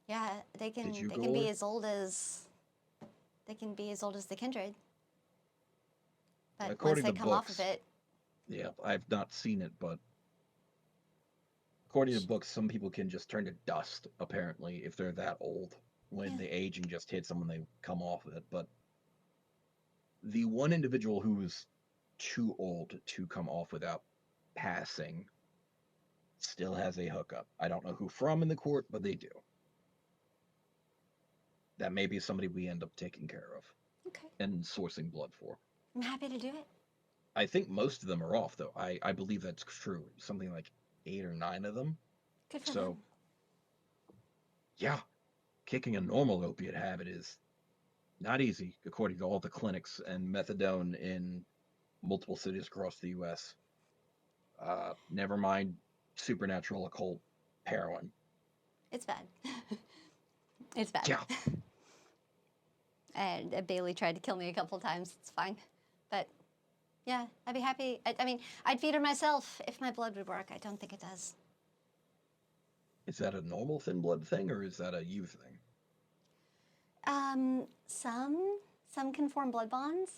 Speaker 3: yeah, they can be as old as can be as old as the kindred. But
Speaker 1: according
Speaker 3: once they
Speaker 1: to
Speaker 3: come off of
Speaker 1: books,
Speaker 3: it,
Speaker 1: yeah, I've not seen it, but according to books, some people can just turn to dust, apparently, if they're that old. When
Speaker 3: Yeah.
Speaker 1: the aging just hits them when they come off of it. But the one individual who was too old to come off without passing still has a hookup. I don't know who from in the court, but they do. That may be somebody we end up taking care of
Speaker 3: okay,
Speaker 1: and sourcing blood for.
Speaker 3: I'm happy to do it.
Speaker 1: I think most of them are off, though. I believe that's true. Something like 8 or 9 of them.
Speaker 3: Good for
Speaker 1: So,
Speaker 3: them.
Speaker 1: yeah, kicking a normal opiate habit is not easy, according to all the clinics and methadone in multiple cities across the U.S. Never mind supernatural occult heroin.
Speaker 3: It's bad. It's bad.
Speaker 1: Yeah.
Speaker 3: And Bailey tried to kill me a couple times. It's fine. But yeah, I'd be happy. I mean, I'd feed her myself if my blood would work. I don't think it does.
Speaker 1: Is that a normal thin blood thing, or is that a you thing?
Speaker 3: Some can form blood bonds.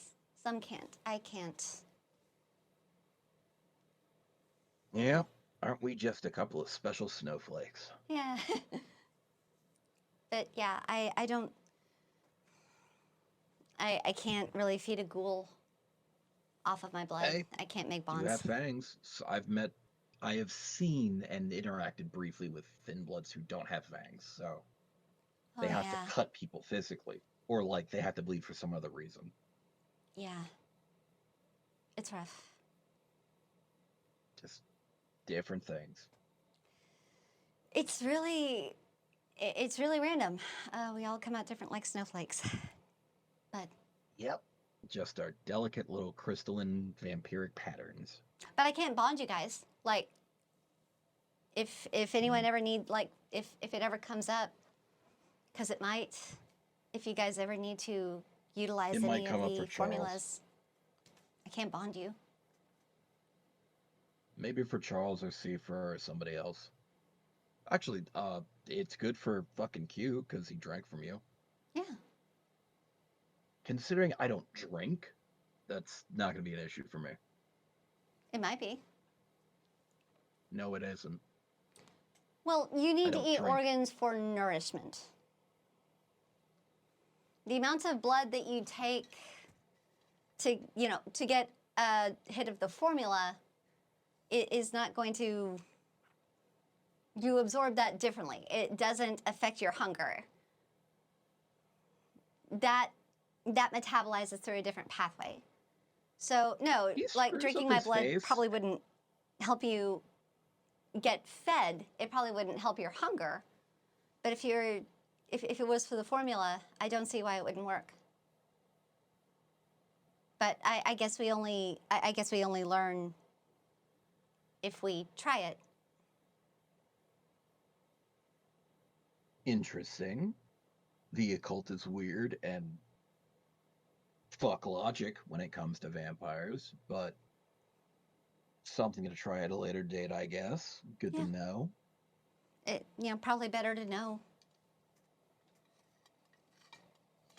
Speaker 3: Some can't. I can't.
Speaker 1: Yeah. Aren't we just a couple of special snowflakes?
Speaker 3: Yeah. But yeah, I don't. I can't really feed a ghoul off of my blood.
Speaker 1: Hey,
Speaker 3: I can't make
Speaker 1: you have
Speaker 3: bonds.
Speaker 1: fangs. So I have seen and interacted briefly with thin bloods who don't have fangs, so
Speaker 3: Oh
Speaker 1: they have
Speaker 3: yeah.
Speaker 1: to cut people physically, or like they have to bleed for some other reason.
Speaker 3: Yeah. It's rough.
Speaker 1: Just different things.
Speaker 3: It's really random. We all come out different like snowflakes. But
Speaker 1: Yep. Just our delicate little crystalline vampiric patterns.
Speaker 3: I can't bond you guys. Like if anyone ever if it ever comes up, because it might, if you guys ever need to utilize
Speaker 1: It might
Speaker 3: any
Speaker 1: come
Speaker 3: of
Speaker 1: up for
Speaker 3: the
Speaker 1: Charles.
Speaker 3: formulas, I can't bond you.
Speaker 1: Maybe for Charles or Seifer or somebody else. Actually, it's good for fucking Q because he drank from you.
Speaker 3: Yeah.
Speaker 1: Considering I don't drink, that's not going to be an issue for me.
Speaker 3: It might be.
Speaker 1: No, it isn't.
Speaker 3: Well, you need to
Speaker 1: don't
Speaker 3: eat
Speaker 1: drink.
Speaker 3: organs for nourishment. The amount of blood that you take to get a hit of the formula is not going to. You absorb that differently. It doesn't affect your hunger. That metabolizes through a different pathway. So no,
Speaker 1: He
Speaker 3: like
Speaker 1: screws
Speaker 3: drinking
Speaker 1: up
Speaker 3: my
Speaker 1: his
Speaker 3: blood
Speaker 1: face.
Speaker 3: probably wouldn't help you get fed. It probably wouldn't help your hunger. But if it was for the formula, I don't see why it wouldn't work. But I guess we only learn if we try it.
Speaker 1: Interesting. The occult is weird and fuck logic when it comes to vampires, but something to try at a later date, I guess. Good
Speaker 3: Yeah.
Speaker 1: to know.
Speaker 3: Probably better to know.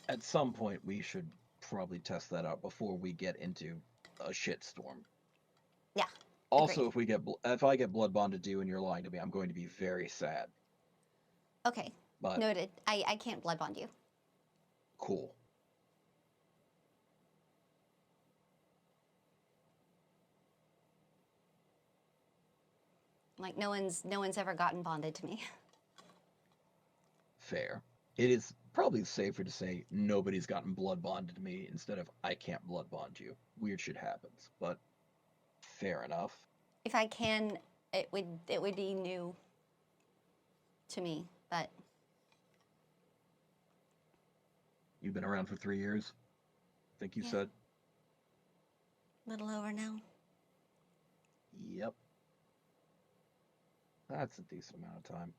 Speaker 1: At some point, we should probably test that out before we get into a shitstorm.
Speaker 3: Yeah.
Speaker 1: Also,
Speaker 3: agreed.
Speaker 1: if I get blood bonded to you and you're lying to me, I'm going to be very sad.
Speaker 3: Okay.
Speaker 1: But
Speaker 3: Noted. I can't blood bond you.
Speaker 1: cool.
Speaker 3: Like no one's ever gotten bonded to me.
Speaker 1: Fair. It is probably safer to say nobody's gotten blood bonded to me instead of I can't blood bond you. Weird shit happens, but fair enough.
Speaker 3: If I can, it would be new to me, but
Speaker 1: You've been around for 3 years, I think you
Speaker 3: Yeah.
Speaker 1: said.
Speaker 3: a little over now.
Speaker 1: Yep. That's a decent amount of time.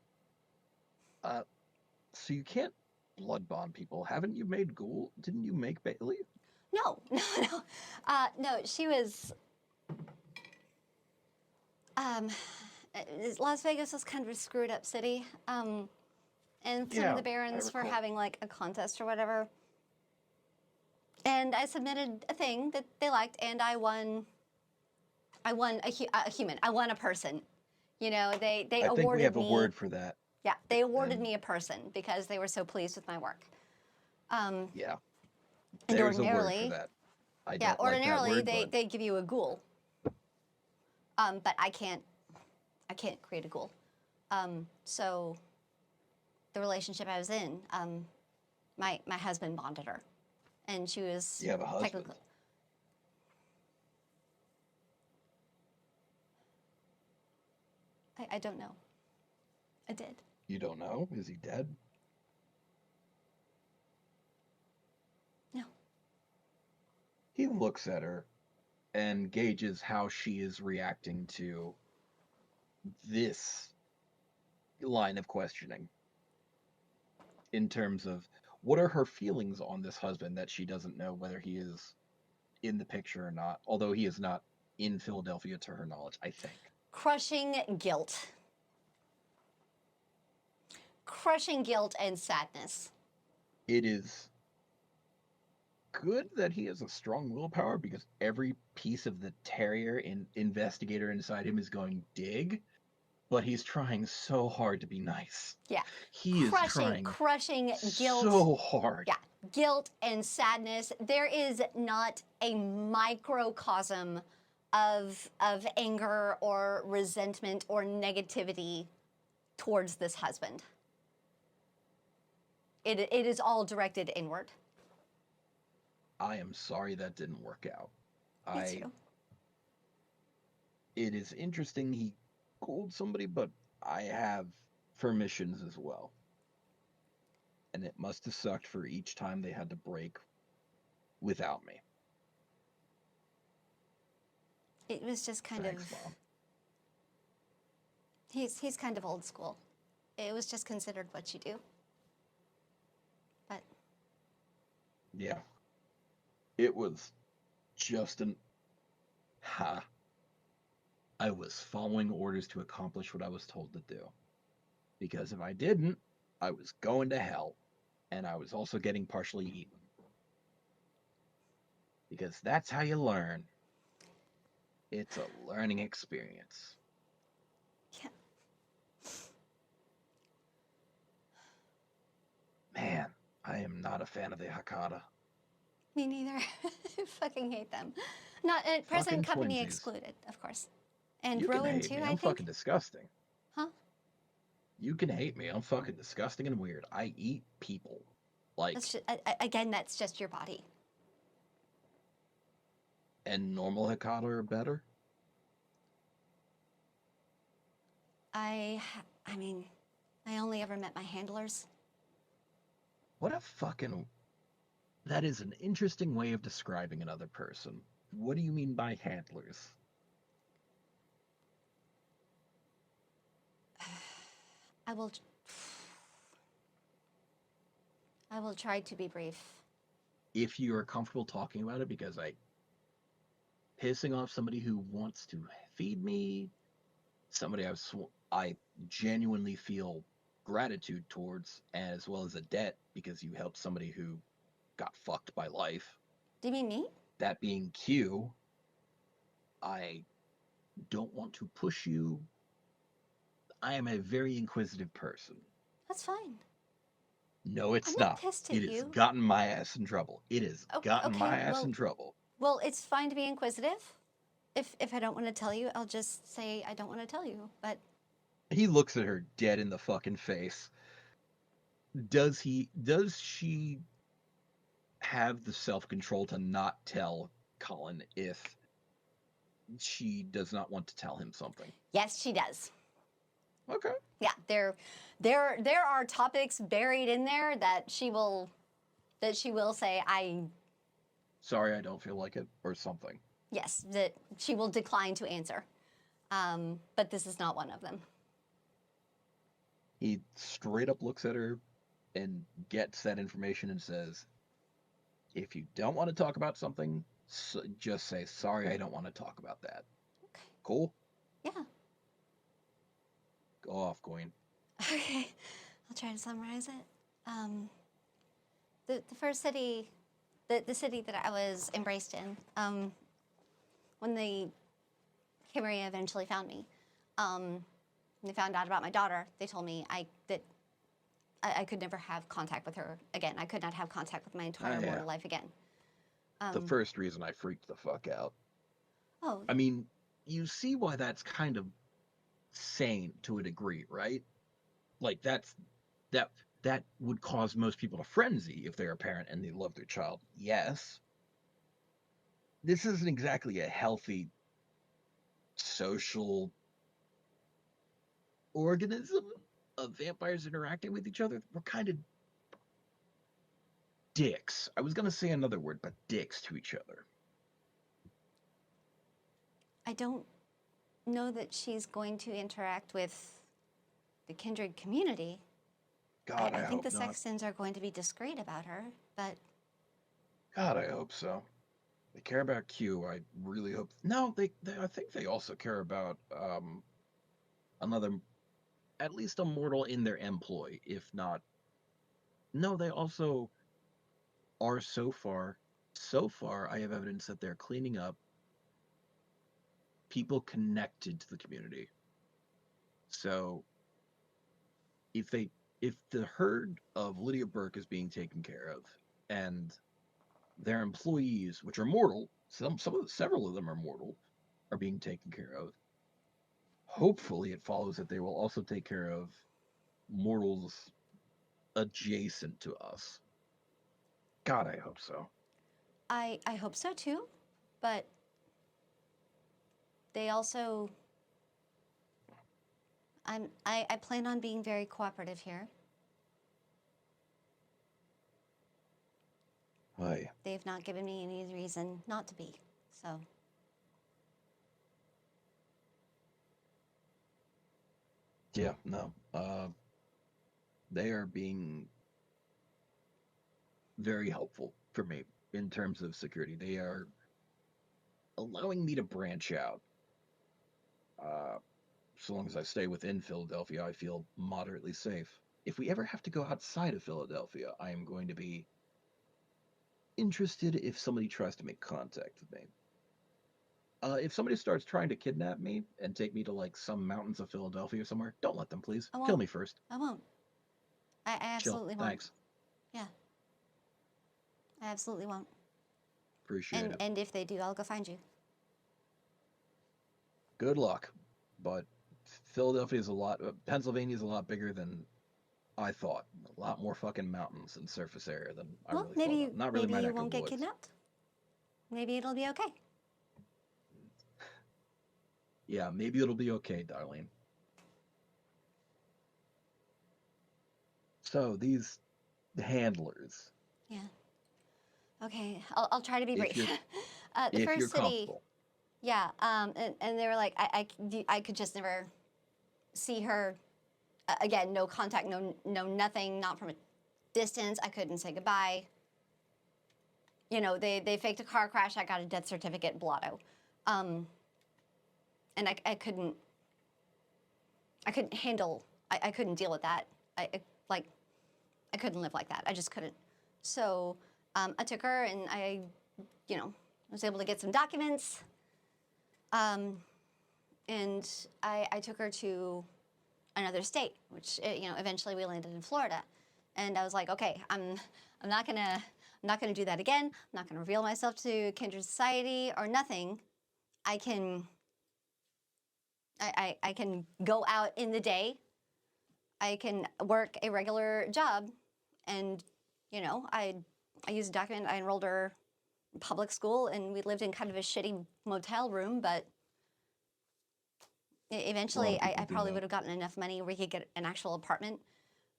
Speaker 1: So you can't blood bond people. Haven't you made Ghoul? Didn't you make Bailey?
Speaker 3: No. No, she was. Las Vegas was kind of a screwed up city. And some
Speaker 1: Yeah,
Speaker 3: of the barons
Speaker 1: I
Speaker 3: were
Speaker 1: recall.
Speaker 3: having like a contest or whatever. And I submitted a thing that they liked, and I won a human. I won a person. You know, they
Speaker 1: I
Speaker 3: awarded
Speaker 1: think we have
Speaker 3: me,
Speaker 1: a word for that.
Speaker 3: Yeah, they awarded me a person because they were so pleased with my work.
Speaker 1: Yeah.
Speaker 3: And
Speaker 1: There's a word for
Speaker 3: ordinarily,
Speaker 1: that. I
Speaker 3: yeah,
Speaker 1: don't like that
Speaker 3: ordinarily
Speaker 1: word,
Speaker 3: they give you a ghoul. But I can't create a ghoul. So the relationship I was in, my husband bonded her, and she was
Speaker 1: You have a husband?
Speaker 3: technically. I don't know. I did.
Speaker 1: You don't know? Is he dead?
Speaker 3: No.
Speaker 1: He looks at her and gauges how she is reacting to this line of questioning in terms of what are her feelings on this husband that she doesn't know whether he is in the picture or not, although he is not in Philadelphia to her knowledge, I think.
Speaker 3: Crushing guilt. Crushing guilt and sadness.
Speaker 1: It is good that he has a strong willpower because every piece of the terrier investigator inside him is going dig, but he's trying so hard to be nice.
Speaker 3: Yeah.
Speaker 1: He is trying
Speaker 3: crushing guilt.
Speaker 1: so hard.
Speaker 3: Yeah. Guilt and sadness. There is not a microcosm of anger or resentment or negativity towards this husband. It is all directed inward.
Speaker 1: I am sorry that didn't work out.
Speaker 3: Me too.
Speaker 1: It is interesting he called somebody, but I have permissions as well. And it must have sucked for each time they had to break without me.
Speaker 3: It was just kind
Speaker 1: Thanks,
Speaker 3: of.
Speaker 1: Mom.
Speaker 3: He's kind of old school. It was just considered what you do. But.
Speaker 1: Yeah. It was just an. Ha. I was following orders to accomplish what I was told to do. Because if I didn't, I was going to hell. And I was also getting partially eaten. Because that's how you learn. It's a learning experience.
Speaker 3: Yeah.
Speaker 1: Man, I am not a fan of the Hakata.
Speaker 3: Me neither. I fucking hate them. Not present company
Speaker 1: twinsies.
Speaker 3: Excluded, of course. And
Speaker 1: You can
Speaker 3: Rowan
Speaker 1: hate
Speaker 3: too,
Speaker 1: me.
Speaker 3: I
Speaker 1: I'm
Speaker 3: think.
Speaker 1: fucking disgusting.
Speaker 3: Huh?
Speaker 1: You can hate me. I'm fucking disgusting and weird. I eat people. Like,
Speaker 3: That's just, again, that's just your body.
Speaker 1: and normal Hakata are better?
Speaker 3: I mean, I only ever met my handlers.
Speaker 1: What a fucking... That is an interesting way of describing another person. What do you mean by handlers?
Speaker 3: I will try to be brief.
Speaker 1: If you are comfortable talking about it, because pissing off somebody who wants to feed me, somebody I genuinely feel gratitude towards, as well as a debt because you helped somebody who got fucked by life.
Speaker 3: Do you mean me?
Speaker 1: That being Q, I don't want to push you. I am a very inquisitive person.
Speaker 3: That's fine.
Speaker 1: No, it's
Speaker 3: I'm
Speaker 1: not.
Speaker 3: not pissed at
Speaker 1: It has
Speaker 3: you.
Speaker 1: gotten my ass in trouble. It has gotten my ass in trouble.
Speaker 3: Well, it's fine to be inquisitive. If I don't want to tell you, I'll just say I don't want to tell you. But
Speaker 1: he looks at her dead in the fucking face. Does she have the self-control to not tell Colin if she does not want to tell him something?
Speaker 3: yes, she does.
Speaker 1: Okay.
Speaker 3: Yeah, there are topics buried in there that she will say
Speaker 1: sorry, I don't feel like it, or something.
Speaker 3: Yes, that she will decline to answer. But this is not one of them.
Speaker 1: He straight up looks at her and gets that information and says, if you don't want to talk about something, just say, sorry, I don't want to talk about that.
Speaker 3: Okay.
Speaker 1: Cool?
Speaker 3: Yeah.
Speaker 1: Go off, Queen.
Speaker 3: Okay. I'll try to summarize it. The first city the city that I was embraced in. When the coterie eventually found me, they found out about my daughter. They told me that I could never have contact with her again. I could not have contact with my entire mortal life again.
Speaker 1: The first reason I freaked the fuck out.
Speaker 3: Oh.
Speaker 1: I mean, you see why that's kind of sane to a degree, right? Like that would cause most people to frenzy if they're a parent and they love their child. Yes. This isn't exactly a healthy social organism of vampires interacting with each other. We're kind of dicks. I was going to say another word, but dicks to each other.
Speaker 3: I don't know that she's going to interact with the kindred community.
Speaker 1: God,
Speaker 3: I think the
Speaker 1: not.
Speaker 3: Sextons are going to be discreet about her, but...
Speaker 1: God, I hope so. They care about Q. I really hope... No, I think they also care about another... At least a mortal in their employ, if not... No, they also are so far, I have evidence that they're cleaning up people connected to the community. So, if the herd of Lydia Burke is being taken care of, and their employees, which are mortal, several of them are mortal, are being taken care of, hopefully it follows that they will also take care of mortals adjacent to us. God, I hope so.
Speaker 3: I hope so too, but they also... I plan on being very cooperative here.
Speaker 1: Why?
Speaker 3: They've not given me any reason not to be, so...
Speaker 1: Yeah, no. They are being very helpful for me in terms of security. They are allowing me to branch out. So long as I stay within Philadelphia, I feel moderately safe. If we ever have to go outside of Philadelphia, I am going to be interested if somebody tries to make contact with me. If somebody starts trying to kidnap me and take me to like some mountains of Philadelphia or somewhere, don't let them, please. Kill me first.
Speaker 3: I won't. I absolutely won't.
Speaker 1: Thanks.
Speaker 3: Yeah. I absolutely won't.
Speaker 1: Appreciate it.
Speaker 3: And if they do, I'll go find you.
Speaker 1: Good luck. But Pennsylvania is a lot bigger than I thought. A lot more fucking mountains and surface area than I really thought. Not really my
Speaker 3: maybe
Speaker 1: neck
Speaker 3: you won't
Speaker 1: of
Speaker 3: get
Speaker 1: woods.
Speaker 3: kidnapped. Maybe it'll be okay.
Speaker 1: Yeah, maybe it'll be okay, Darlene. So these handlers.
Speaker 3: Yeah. Okay, I'll try to be brief. The
Speaker 1: If you're
Speaker 3: first city.
Speaker 1: comfortable.
Speaker 3: Yeah. And they were like, I could just never see her again. No contact. No nothing. Not from a distance. I couldn't say goodbye. You know, they faked a car crash. I got a death certificate, blotto. And I couldn't handle. I couldn't deal with that. I couldn't live like that. I just couldn't. So I took her and I was able to get some documents. And I took her to another state, which eventually we landed in Florida. And I was like, okay, I'm not gonna do that again. I'm not gonna reveal myself to Kindred Society or nothing. I can go out in the day. I can work a regular job, and I used a document. I enrolled her in public school, and we lived in kind of a shitty motel room, but eventually I probably would have gotten enough money where we could get an actual apartment,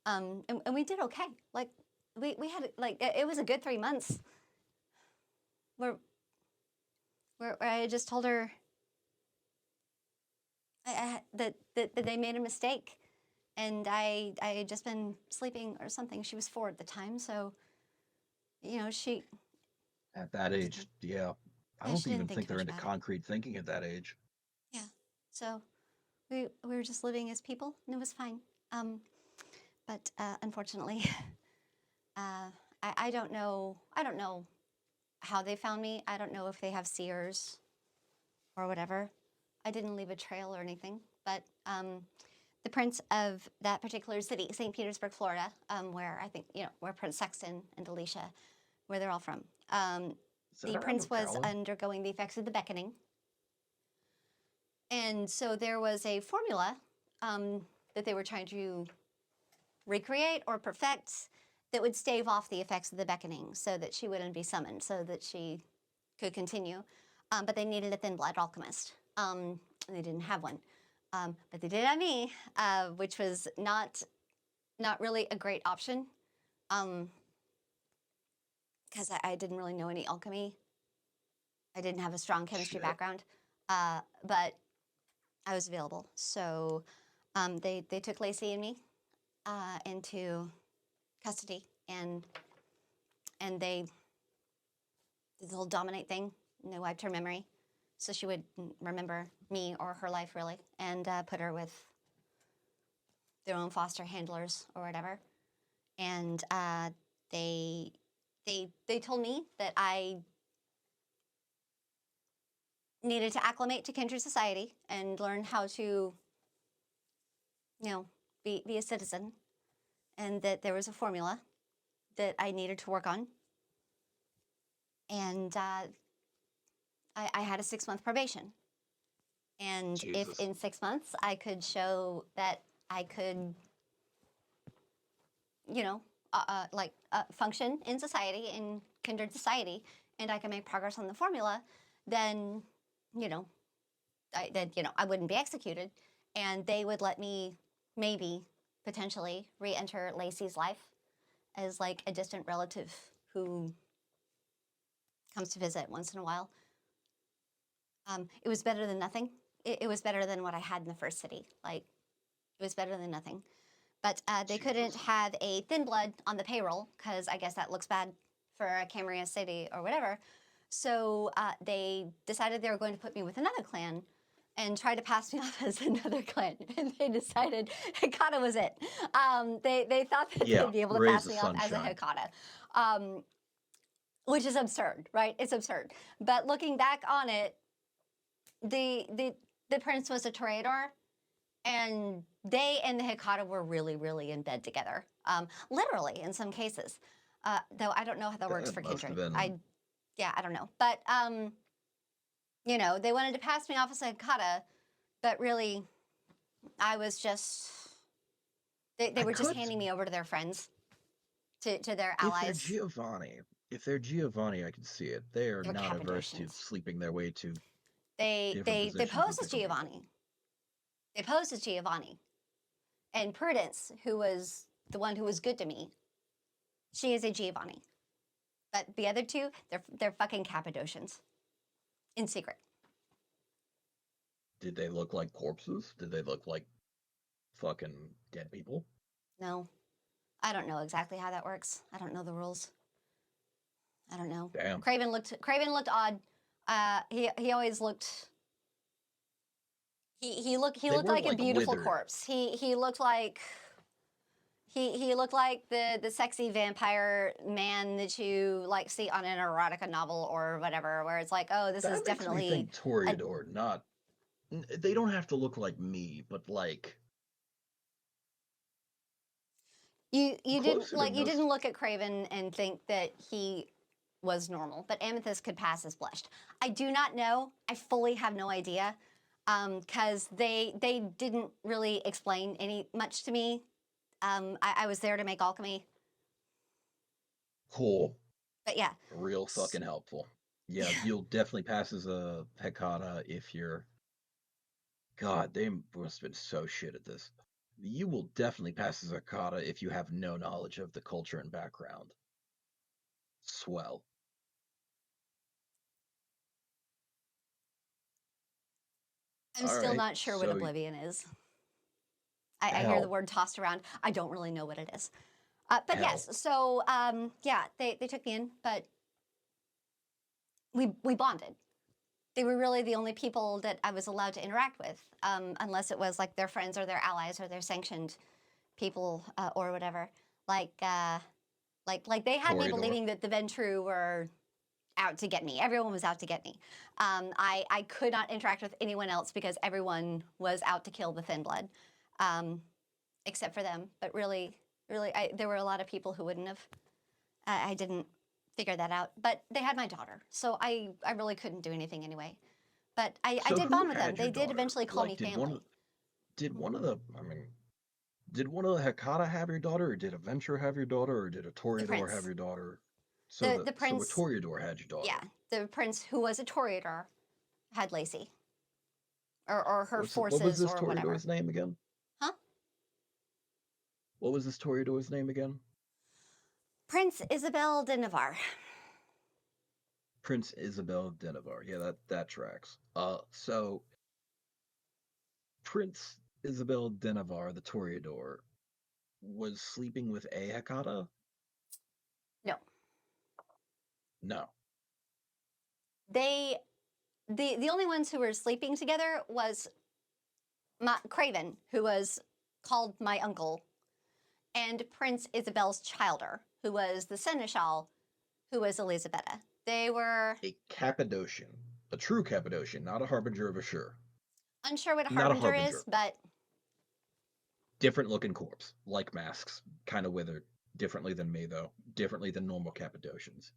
Speaker 3: and we did okay. Like we had it was a good 3 months where I just told her that they made a mistake. And I had just been sleeping or something. She was 4 at the time, so she.
Speaker 1: At that age, yeah. I don't even think they're into concrete thinking at that age.
Speaker 3: Yeah. So we were just living as people, and it was fine. But unfortunately, I don't know how they found me. I don't know if they have seers or whatever. I didn't leave a trail or anything, but the prince of that particular city, St. Petersburg, Florida, where I think, where Prince Sexton and Alicia, where they're all from. The prince was undergoing the effects of the beckoning. And so there was a formula that they were trying to recreate or perfect that would stave off the effects of the beckoning so that she wouldn't be summoned, so that she could continue. But they needed a thin blood alchemist. And they didn't have one. But they did have me, which was not really a great option, because I didn't really know any alchemy. I didn't have a strong chemistry background, but I was available. So they took Lacey and me into custody, and they did the whole dominate thing. And they wiped her memory, so she would remember me or her life, really, and put her with their own foster handlers or whatever. And they told me that I needed to acclimate to kindred society and learn how to, be a citizen, and that there was a formula that I needed to work on. And I had a 6-month probation. And
Speaker 1: Jesus.
Speaker 3: if in 6 months I could show that I could, function in society, in kindred society, and I could make progress on the formula, then, I wouldn't be executed, and they would let me maybe potentially re-enter Lacey's life as like a distant relative who comes to visit once in a while. It was better than nothing. It was better than what I had in the first city. Like, it was better than nothing. But they couldn't have a thin blood on the payroll, because I guess that looks bad for a Camarillo city or whatever. So they decided they were going to put me with another clan and try to pass me off as another clan. And they decided Hekata was it. They thought that they'd be able to pass me off as a Hekata, which is absurd, right? It's absurd. But looking back on it, the prince was a toreador, and they and the Hekata were really, really in bed together, literally in some cases. Though I don't know how that works for kindred. I don't know. But they wanted to pass me off as a Hekata, but really, I was just. They were just handing me over to their friends, to their allies.
Speaker 1: If they're Giovanni, I can see it. They are not averse to sleeping their way to.
Speaker 3: They posed as Giovanni. They posed as Giovanni. And Prudence, who was the one who was good to me, she is a Giovanni. But the other two, they're fucking Cappadocians. In secret.
Speaker 1: Did they look like corpses? Did they look like fucking dead people?
Speaker 3: No. I don't know exactly how that works. I don't know the rules. I don't know.
Speaker 1: Damn.
Speaker 3: Craven looked odd. He always looked. He looked like a beautiful corpse. He looked like. He looked like the sexy vampire man that you like see on an erotica novel or whatever, where it's like, oh, this is definitely.
Speaker 1: I think toreador, not. They don't have to look like me, but like.
Speaker 3: You didn't look at Craven and think that he was normal, but Amethyst could pass as blushed. I do not know. I fully have no idea, because they didn't really explain much to me. I was there to make alchemy.
Speaker 1: Cool.
Speaker 3: But yeah.
Speaker 1: Real fucking helpful. Yeah, you'll definitely pass as a Hekata if you're. God, they must have been so shit at this. You will definitely pass as a Hekata if you have no knowledge of the culture and background. Swell.
Speaker 3: I'm still not sure what Oblivion is. I hear the word tossed around. I don't really know what it is. But yes, so they took me in, but we bonded. They were really the only people that I was allowed to interact with, unless it was like their friends or their allies or their sanctioned people or whatever. Like they had me believing that the Ventru were out to get me. Everyone was out to get me. I could not interact with anyone else because everyone was out to kill the Thin Blood, except for them. But really, there were a lot of people who wouldn't have. I didn't figure that out. But they had my daughter, so I really couldn't do anything anyway. But I did bond with them. They did eventually call me family.
Speaker 1: Did one of the Hecata have your daughter, or did a Venture have your daughter, or did a Toreador have your daughter? So
Speaker 3: the prince,
Speaker 1: so a Toreador had your daughter.
Speaker 3: Yeah, the prince who was a Toreador had Lacey. Or her forces,
Speaker 1: what was this
Speaker 3: or whatever.
Speaker 1: Toreador's name again?
Speaker 3: Huh?
Speaker 1: What was this Toreador's name again?
Speaker 3: Prince Isabel de Navarre.
Speaker 1: Prince Isabel de Navarre. Yeah, that tracks. So Prince Isabel de Navarre, the Toreador, was sleeping with a Hecata?
Speaker 3: No.
Speaker 1: No.
Speaker 3: The only ones who were sleeping together was Craven, who was called my uncle, and Prince Isabel's childer, who was the seneschal, who was Elisabetta. They were
Speaker 1: a Cappadocian, a true Cappadocian, not a harbinger of Ashur.
Speaker 3: Unsure what a harbinger is, but
Speaker 1: different looking corpse, like masks, kind of withered, differently than me though, differently than normal Cappadocians.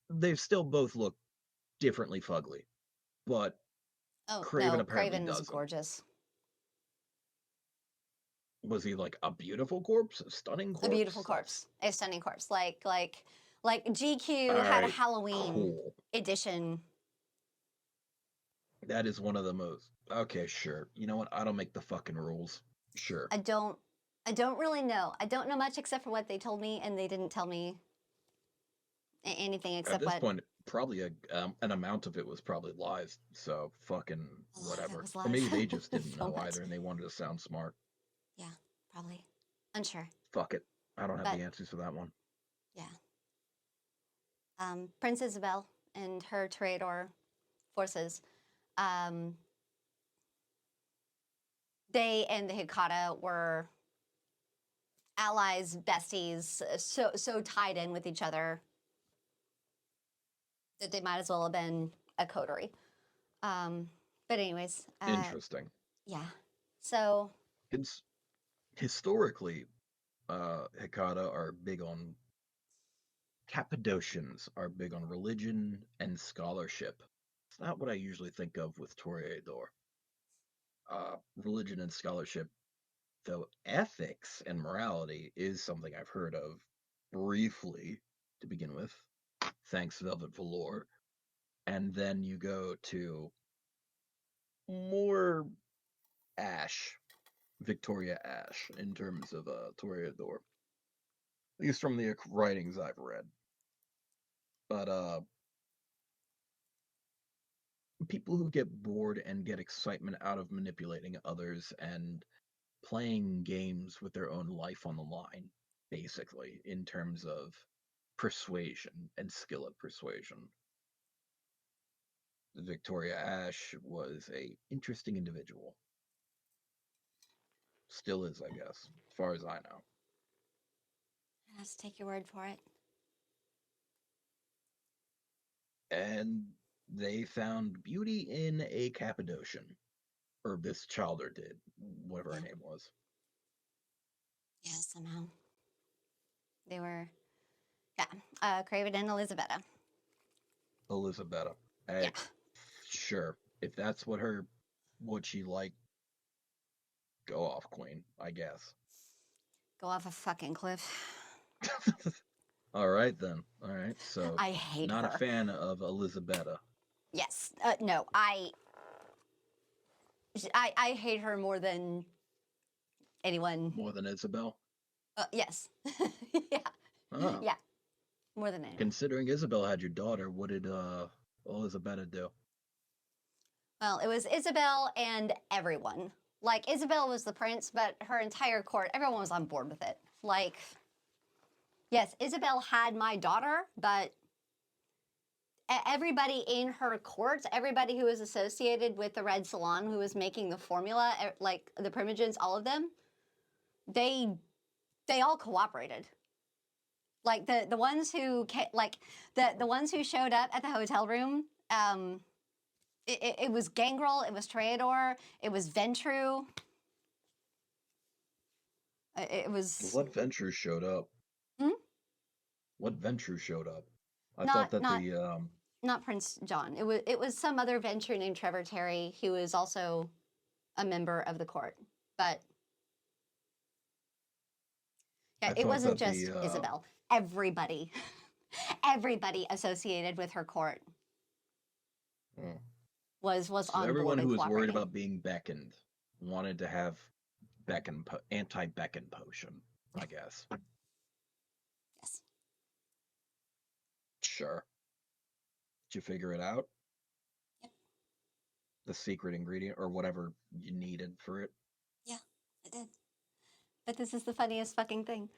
Speaker 1: They still both look differently fugly, but Craven apparently
Speaker 3: Craven
Speaker 1: doesn't.
Speaker 3: is gorgeous.
Speaker 1: Was he like a beautiful corpse, a stunning corpse?
Speaker 3: A beautiful corpse, a stunning corpse, like GQ had a Halloween edition.
Speaker 1: That is one of the most. Okay, sure. You know what? I don't make the fucking rules. Sure.
Speaker 3: I don't really know. I don't know much except for what they told me, and they didn't tell me anything except
Speaker 1: at this point. Probably an amount of it was probably lies. So fucking whatever. Or maybe they just didn't know either, and they wanted to sound smart.
Speaker 3: Yeah, probably. Unsure.
Speaker 1: Fuck it. I don't have the answers for that one.
Speaker 3: Yeah. Prince Isabel and her Toreador forces. They and the Hecata were allies, besties, so tied in with each other that they might as well have been a coterie. But anyways.
Speaker 1: Interesting.
Speaker 3: Yeah. So.
Speaker 1: It's historically, Hecata are big on. Cappadocians are big on religion and scholarship. It's not what I usually think of with Toreador. Religion and scholarship, though ethics and morality is something I've heard of briefly to begin with. Thanks, Velvet Velour. And then you go to more Ash, Victoria Ash, in terms of Toreador. At least from the writings I've read. But people who get bored and get excitement out of manipulating others and playing games with their own life on the line, basically, in terms of persuasion and skill at persuasion. Victoria Ash was a interesting individual. Still is, I guess, as far as I know.
Speaker 3: I have to take your word for it.
Speaker 1: And they found beauty in a Cappadocian. Or this childer did, whatever her name was.
Speaker 3: Yeah, somehow. They were, Craven and Elisabetta.
Speaker 1: Elisabetta. Yeah. Sure. If that's what she liked, go off, queen, I guess.
Speaker 3: Go off a fucking cliff.
Speaker 1: All right, then. All right, so
Speaker 3: I hate
Speaker 1: not
Speaker 3: her.
Speaker 1: A fan of Elisabetta.
Speaker 3: Yes. No, I hate her more than anyone.
Speaker 1: More than Isabel?
Speaker 3: Yes. Yeah.
Speaker 1: Oh.
Speaker 3: Yeah. More than anyone.
Speaker 1: Considering Isabel had your daughter, what did Elisabetta do?
Speaker 3: Well, it was Isabel and everyone. Like, Isabel was the prince, but her entire court, everyone was on board with it. Like, yes, Isabel had my daughter, but everybody in her court, everybody who was associated with the Red Salon, who was making the formula, like the Primogens, all of them, they all cooperated. Like the ones who the ones who showed up at the hotel room. It was Gangrel, it was Toreador, it was Ventru. It was.
Speaker 1: What Ventru showed up?
Speaker 3: Hmm?
Speaker 1: What Ventru showed up? I
Speaker 3: Not
Speaker 1: thought that
Speaker 3: not not Prince John. It was some other Ventru named Trevor Terry who is also a member of the court. But yeah, it wasn't just Isabel. Everybody, everybody associated with her court was
Speaker 1: so
Speaker 3: on board.
Speaker 1: Everyone who was worried about being beckoned wanted to have anti-beckon potion, I guess.
Speaker 3: Yes.
Speaker 1: Sure. Did you figure it out?
Speaker 3: Yep.
Speaker 1: The secret ingredient or whatever you needed for it?
Speaker 3: Yeah, I did. But this is the funniest fucking thing.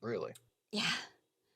Speaker 1: Really?
Speaker 3: Yeah.